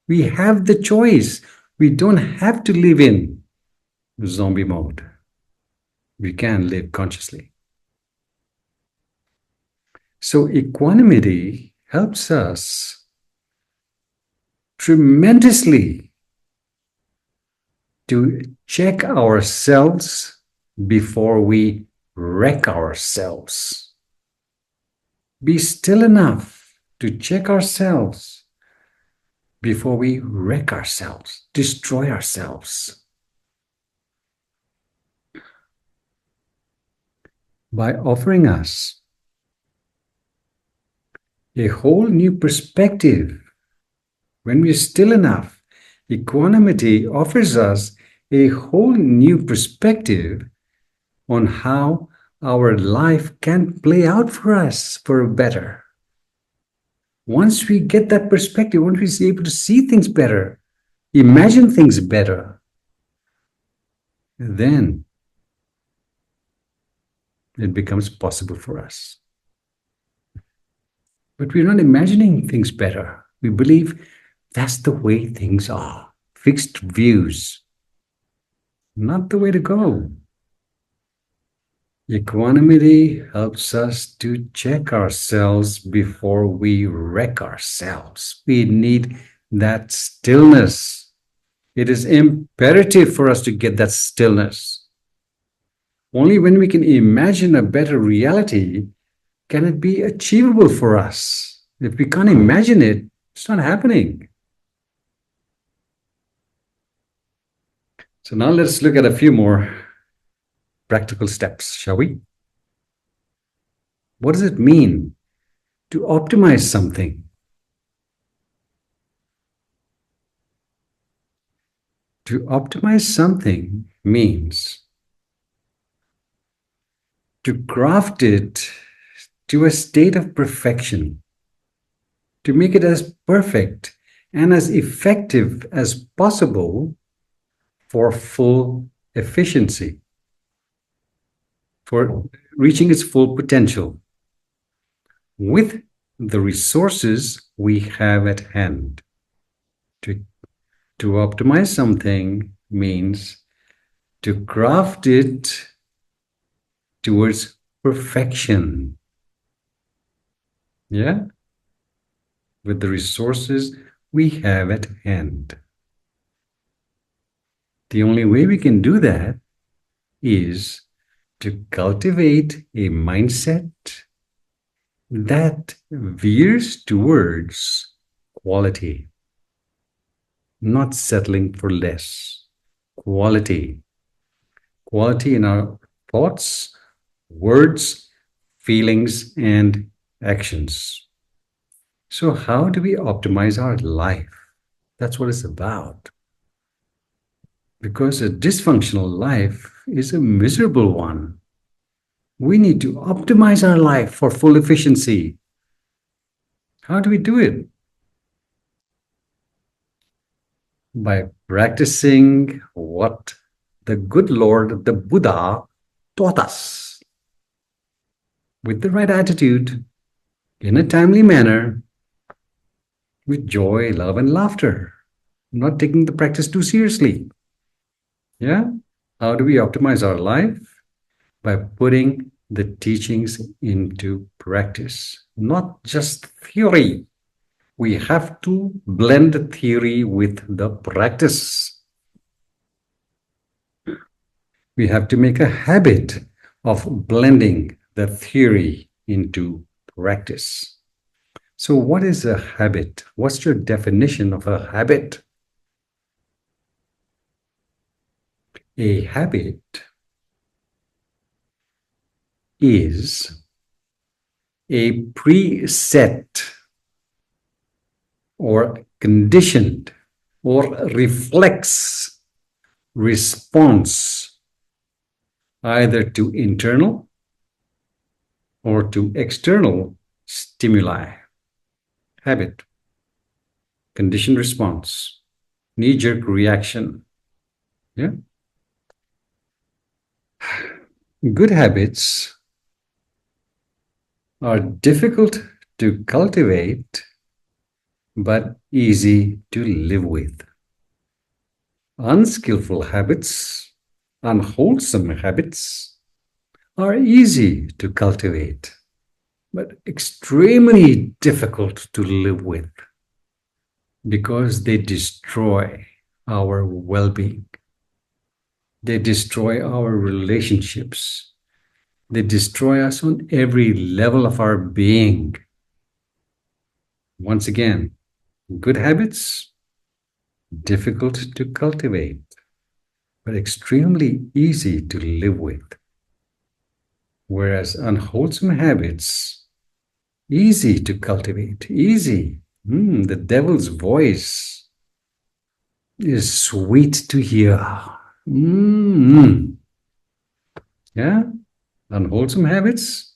A: We have the choice. We don't have to live in zombie mode. We can live consciously. So, equanimity helps us tremendously to check ourselves before we wreck ourselves. Be still enough to check ourselves before we wreck ourselves, destroy ourselves. By offering us a whole new perspective, when we're still enough, equanimity offers us a whole new perspective on how our life can play out for us for a better. Once we get that perspective, once we're able to see things better, imagine things better, then it becomes possible for us. But we're not imagining things better. We believe that's the way things are. Fixed views, not the way to go. Equanimity helps us to check ourselves before we wreck ourselves. We need that stillness. It is imperative for us to get that stillness. Only when we can imagine a better reality can it be achievable for us. If we can't imagine it, it's not happening. So now let's look at a few more practical steps, shall we? What does it mean to optimize something? To optimize something means to craft it to a state of perfection, to make it as perfect and as effective as possible for full efficiency, for reaching its full potential with the resources we have at hand. To optimize something means to craft it towards perfection. Yeah? With the resources we have at hand. The only way we can do that is to cultivate a mindset that veers towards quality, not settling for less. Quality. Quality in our thoughts, words, feelings, and actions. So, how do we optimize our life? That's what it's about. Because a dysfunctional life is a miserable one. We need to optimize our life for full efficiency. How do we do it? By practicing what the good Lord, the Buddha, taught us. With the right attitude, in a timely manner, with joy, love, and laughter. Not taking the practice too seriously. Yeah? How do we optimize our life? By putting the teachings into practice, not just theory. We have to blend theory with the practice. We have to make a habit of blending the theory into practice. So, what is a habit? What's your definition of a habit? A habit is a preset or conditioned or reflex response either to internal or to external stimuli. Habit, conditioned response, knee-jerk reaction. Yeah. Good habits are difficult to cultivate but easy to live with. Unskillful habits, unwholesome habits are easy to cultivate but extremely difficult to live with because they destroy our well-being. They destroy our relationships. They destroy us on every level of our being. Once again, good habits, difficult to cultivate, but extremely easy to live with. Whereas unwholesome habits, easy to cultivate, easy. The devil's voice is sweet to hear. Yeah, unwholesome habits,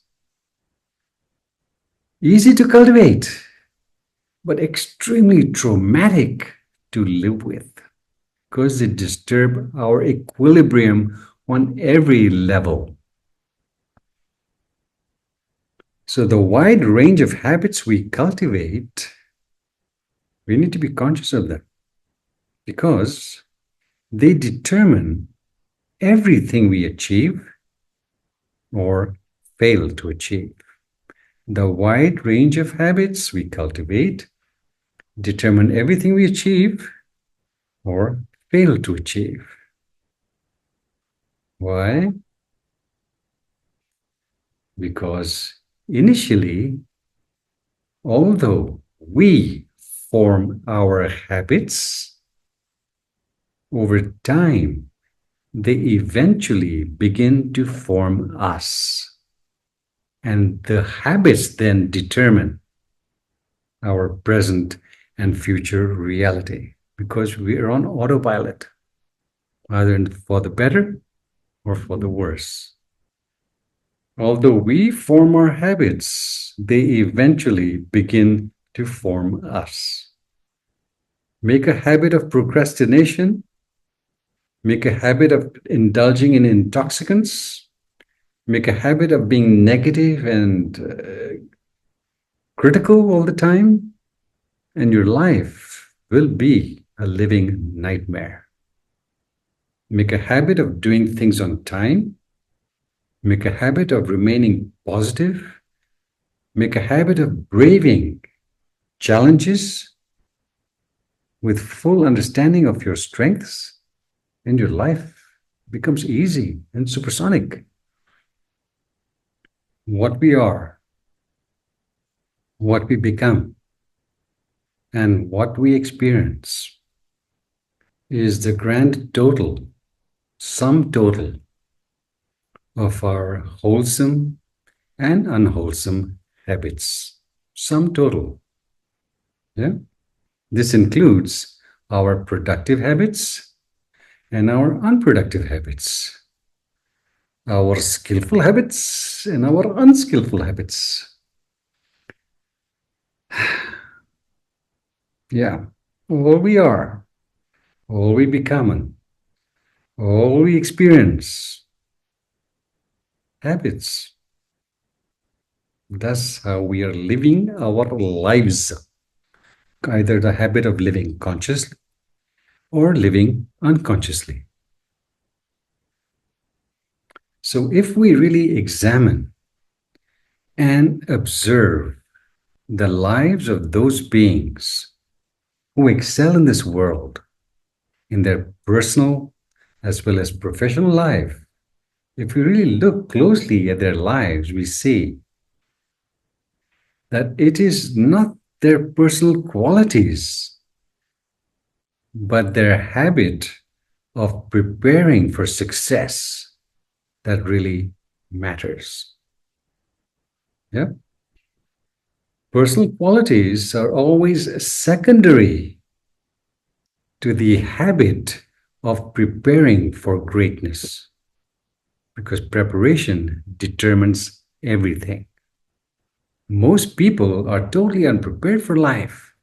A: easy to cultivate, but extremely traumatic to live with because they disturb our equilibrium on every level. So the wide range of habits we cultivate, we need to be conscious of them because they determine everything we achieve or fail to achieve. The wide range of habits we cultivate determine everything we achieve or fail to achieve. Why? Because initially, although we form our habits, over time, they eventually begin to form us. And the habits then determine our present and future reality because we are on autopilot, either for the better or for the worse. Although we form our habits, they eventually begin to form us. Make a habit of procrastination, make a habit of indulging in intoxicants, make a habit of being negative and critical all the time, and your life will be a living nightmare. Make a habit of doing things on time. Make a habit of remaining positive. Make a habit of braving challenges with full understanding of your strengths, and your life becomes easy and supersonic. What we are, what we become, and what we experience is the grand total, sum total of our wholesome and unwholesome habits. Sum total. Yeah? This includes our productive habits and our unproductive habits, our skillful habits and our unskillful habits. Yeah, all we are, all we become, all we experience, habits. That's how we are living our lives. Either the habit of living consciously or living unconsciously. So if we really examine and observe the lives of those beings who excel in this world, in their personal as well as professional life, if we really look closely at their lives, we see that it is not their personal qualities, but their habit of preparing for success that really matters. Yeah. Personal qualities are always secondary to the habit of preparing for greatness because preparation determines everything. Most people are totally unprepared for life,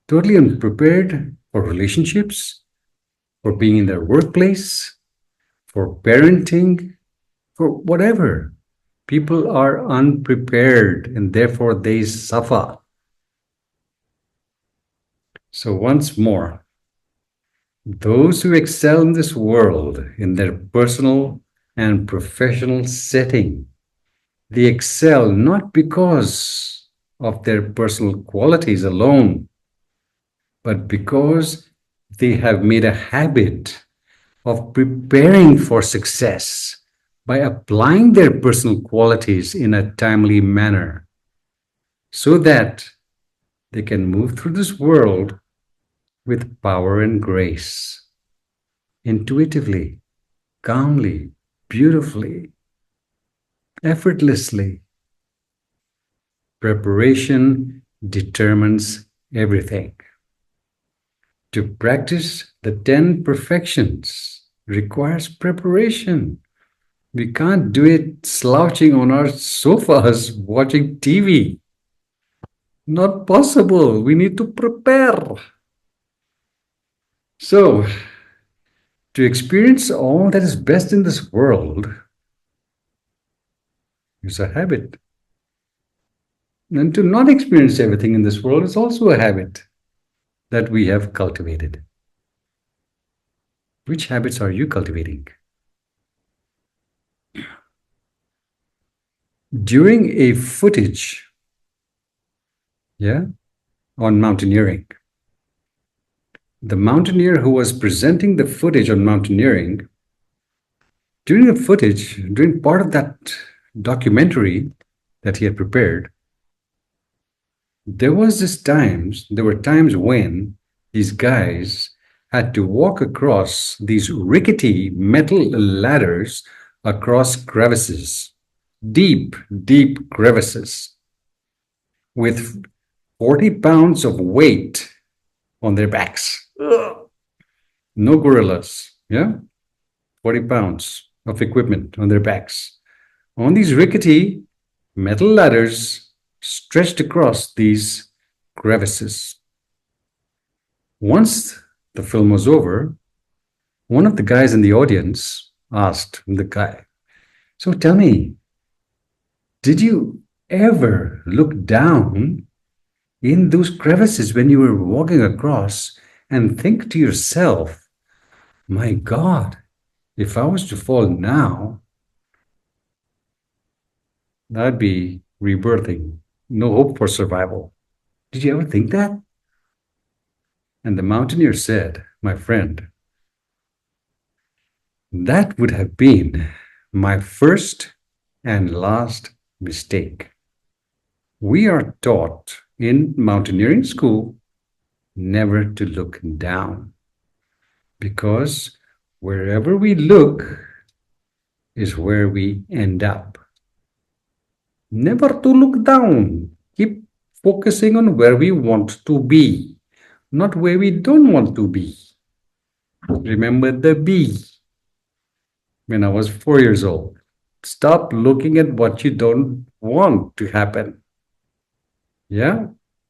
A: totally unprepared for relationships, for being in their workplace, for parenting, for whatever. People are unprepared and therefore they suffer. So, once more, those who excel in this world in their personal and professional setting, they excel not because of their personal qualities alone, but because they have made a habit of preparing for success by applying their personal qualities in a timely manner so that they can move through this world with power and grace, intuitively, calmly, beautifully, effortlessly. Preparation determines everything. To practice the 10 perfections requires preparation. We can't do it slouching on our sofas watching TV. Not possible. We need to prepare. So, to experience all that is best in this world is a habit. And to not experience everything in this world is also a habit that we have cultivated. Which habits are you cultivating? During a footage, yeah, on mountaineering, the mountaineer who was presenting the footage on mountaineering, during part of that documentary that he had prepared, there were times when these guys had to walk across these rickety metal ladders across crevices, deep, deep crevices, with 40 pounds of weight on their backs. Ugh. No gorillas, yeah? 40 pounds of equipment on their backs. On these rickety metal ladders stretched across these crevices. Once the film was over, one of the guys in the audience asked the guy, "So tell me, did you ever look down in those crevices when you were walking across and think to yourself, my God, if I was to fall now, that'd be rebirthing, no hope for survival. Did you ever think that?" And the mountaineer said, "My friend, that would have been my first and last mistake. We are taught in mountaineering school never to look down because wherever we look is where we end up. Never to look down. Keep focusing on where we want to be, not where we don't want to be. Remember the bee when I was 4 years old. Stop looking at what you don't want to happen. Yeah?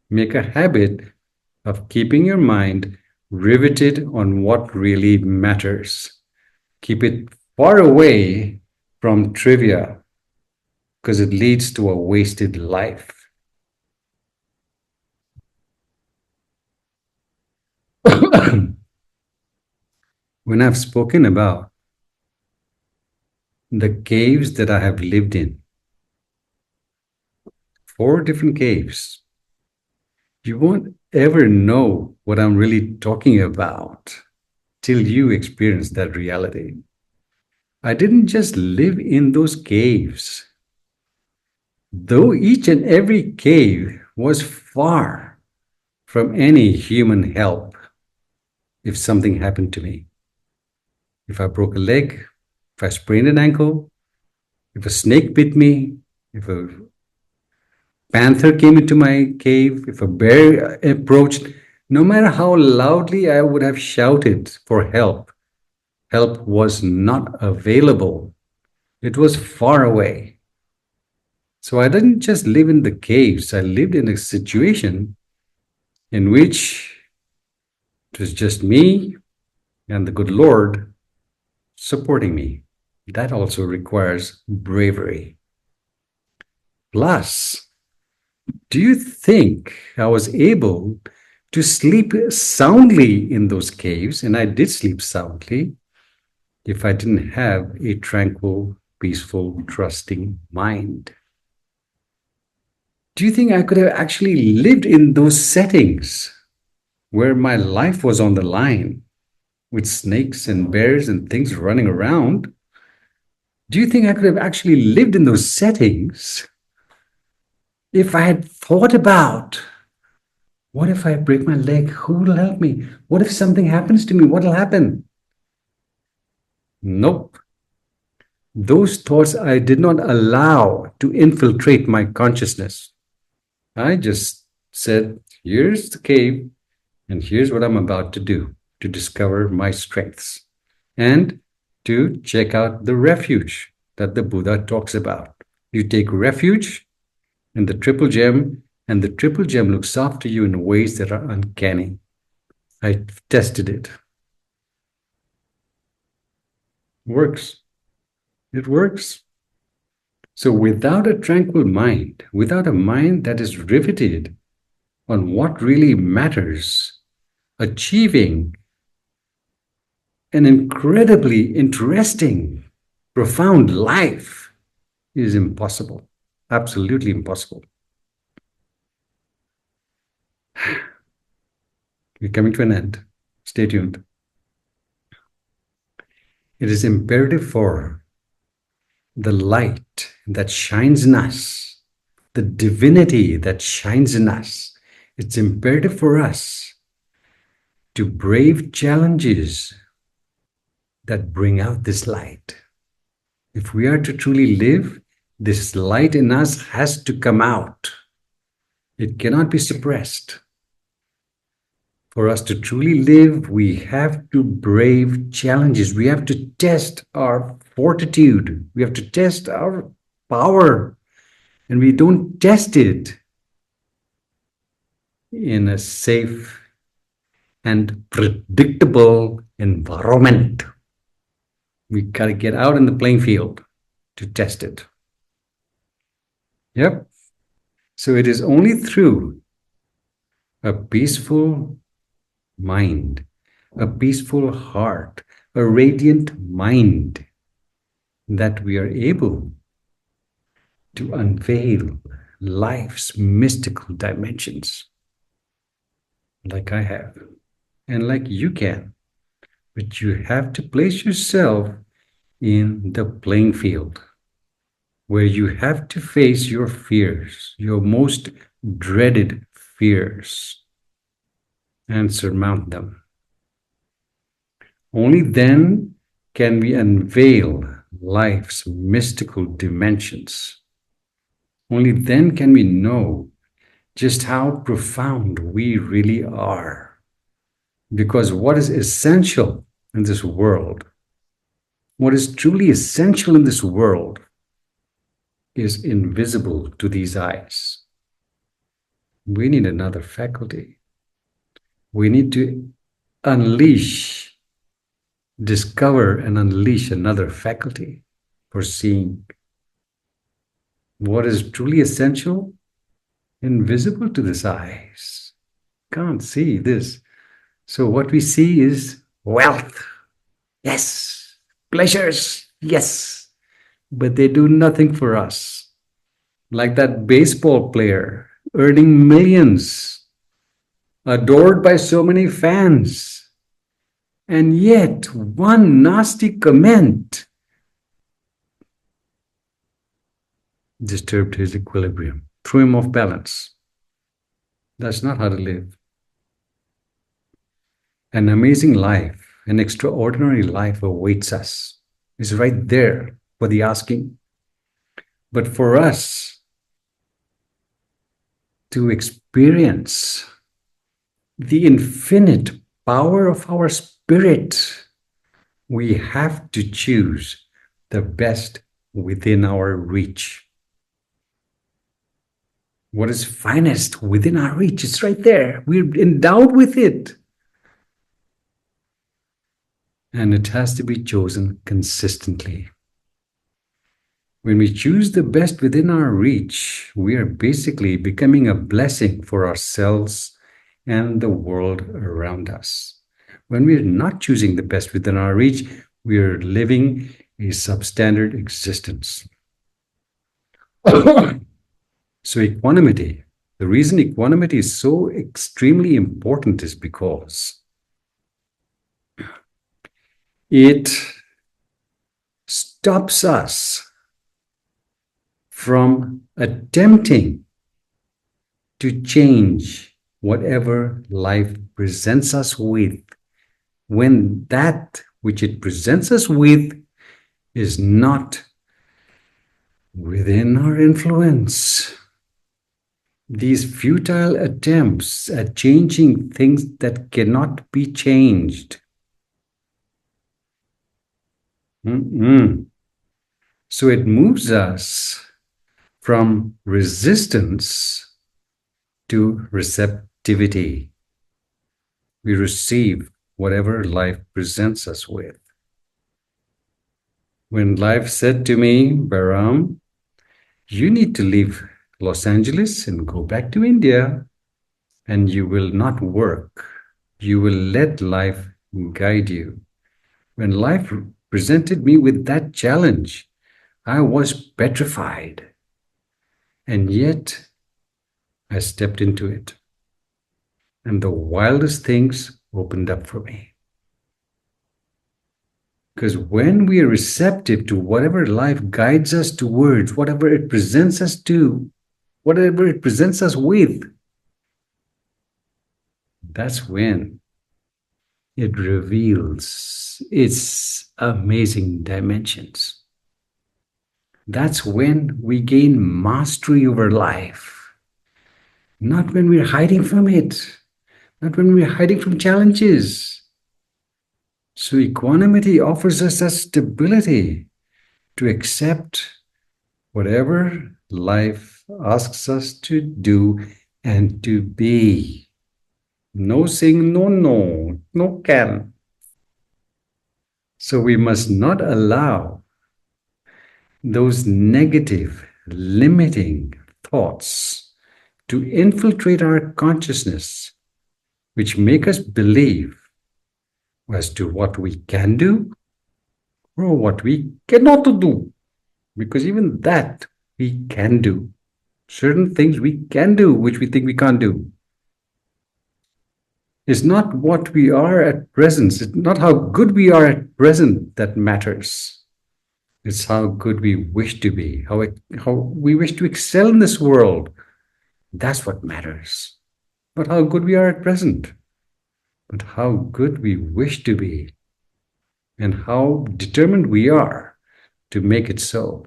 A: Make a habit of keeping your mind riveted on what really matters. Keep it far away from trivia because it leads to a wasted life. When I've spoken about the caves that I have lived in, 4 different caves, you won't ever know what I'm really talking about till you experience that reality. I didn't just live in those caves, though each and every cave was far from any human help if something happened to me. If I broke a leg, if I sprained an ankle, if a snake bit me, if a panther came into my cave, if a bear approached, no matter how loudly I would have shouted for help, help was not available. It was far away. So I didn't just live in the caves, I lived in a situation in which it was just me and the good Lord supporting me. That also requires bravery. Plus, do you think I was able to sleep soundly in those caves? And I did sleep soundly if I didn't have a tranquil, peaceful, trusting mind. Do you think I could have actually lived in those settings where my life was on the line with snakes and bears and things running around? Do you think I could have actually lived in those settings if I had thought about what if I break my leg? Who will help me? What if something happens to me? What will happen? Nope. Those thoughts I did not allow to infiltrate my consciousness. I just said, here's the cave, and here's what I'm about to do to discover my strengths and to check out the refuge that the Buddha talks about. You take refuge in the triple gem, and the triple gem looks after you in ways that are uncanny. I tested it. Works. It works. So without a tranquil mind, without a mind that is riveted on what really matters, achieving an incredibly interesting, profound life is impossible. Absolutely impossible. We're coming to an end. Stay tuned. It is imperative for the light that shines in us, the divinity that shines in us. It's imperative for us to brave challenges that bring out this light. If we are to truly live, this light in us has to come out. It cannot be suppressed. For us to truly live, we have to brave challenges. We have to test our fortitude. We have to test our power. And we don't test it in a safe and predictable environment. We got to get out in the playing field to test it. Yep. So it is only through a peaceful mind, a peaceful heart, a radiant mind that we are able to unveil life's mystical dimensions, like I have, and like you can. But you have to place yourself in the playing field where you have to face your fears, your most dreaded fears, and surmount them. Only then can we unveil life's mystical dimensions. Only then can we know just how profound we really are. Because what is essential in this world, what is truly essential in this world, is invisible to these eyes. We need another faculty. We need to unleash, discover and unleash another faculty for seeing. What is truly essential, invisible to these eyes. Can't see this. So what we see is wealth. Yes. Pleasures. Yes. But they do nothing for us. Like that baseball player earning millions, adored by so many fans. And yet, one nasty comment disturbed his equilibrium, threw him off balance. That's not how to live. An amazing life, an extraordinary life awaits us. It's right there for the asking. But for us to experience the infinite power of our spirit, we have to choose the best within our reach. What is finest within our reach? It's right there. We're endowed with it. And it has to be chosen consistently. When we choose the best within our reach, we are basically becoming a blessing for ourselves and the world around us. When we're not choosing the best within our reach, we are living a substandard existence. So equanimity, the reason equanimity is so extremely important is because it stops us from attempting to change whatever life presents us with, when that which it presents us with is not within our influence. These futile attempts at changing things that cannot be changed. So it moves us from resistance to receptivity. We receive whatever life presents us with. When life said to me, Behram, you need to leave Los Angeles and go back to India, and you will not work. You will let life guide you. When life presented me with that challenge, I was petrified. And yet, I stepped into it. And the wildest things opened up for me. Because when we are receptive to whatever life guides us towards, whatever it presents us to, whatever it presents us with, that's when it reveals its amazing dimensions. That's when we gain mastery over life. Not when we're hiding from it, not when we're hiding from challenges. So equanimity offers us that stability to accept whatever life asks us to do and to be. No saying no, no, no can. So we must not allow those negative, limiting thoughts to infiltrate our consciousness, which make us believe as to what we can do or what we cannot do. Because even that we can do. Certain things we can do, which we think we can't do. It's not what we are at present. It's not how good we are at present that matters. It's how good we wish to be, how we wish to excel in this world. That's what matters. Not how good we are at present, but how good we wish to be and how determined we are to make it so.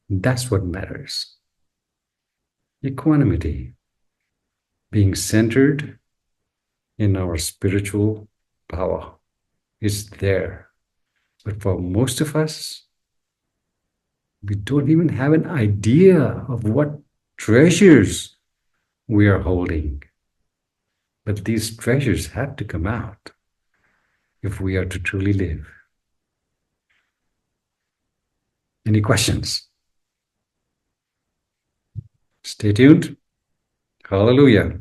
A: That's what matters. Equanimity, being centered in our spiritual power, is there. But for most of us, we don't even have an idea of what treasures we are holding. But these treasures have to come out if we are to truly live. Any questions? Stay tuned. Hallelujah.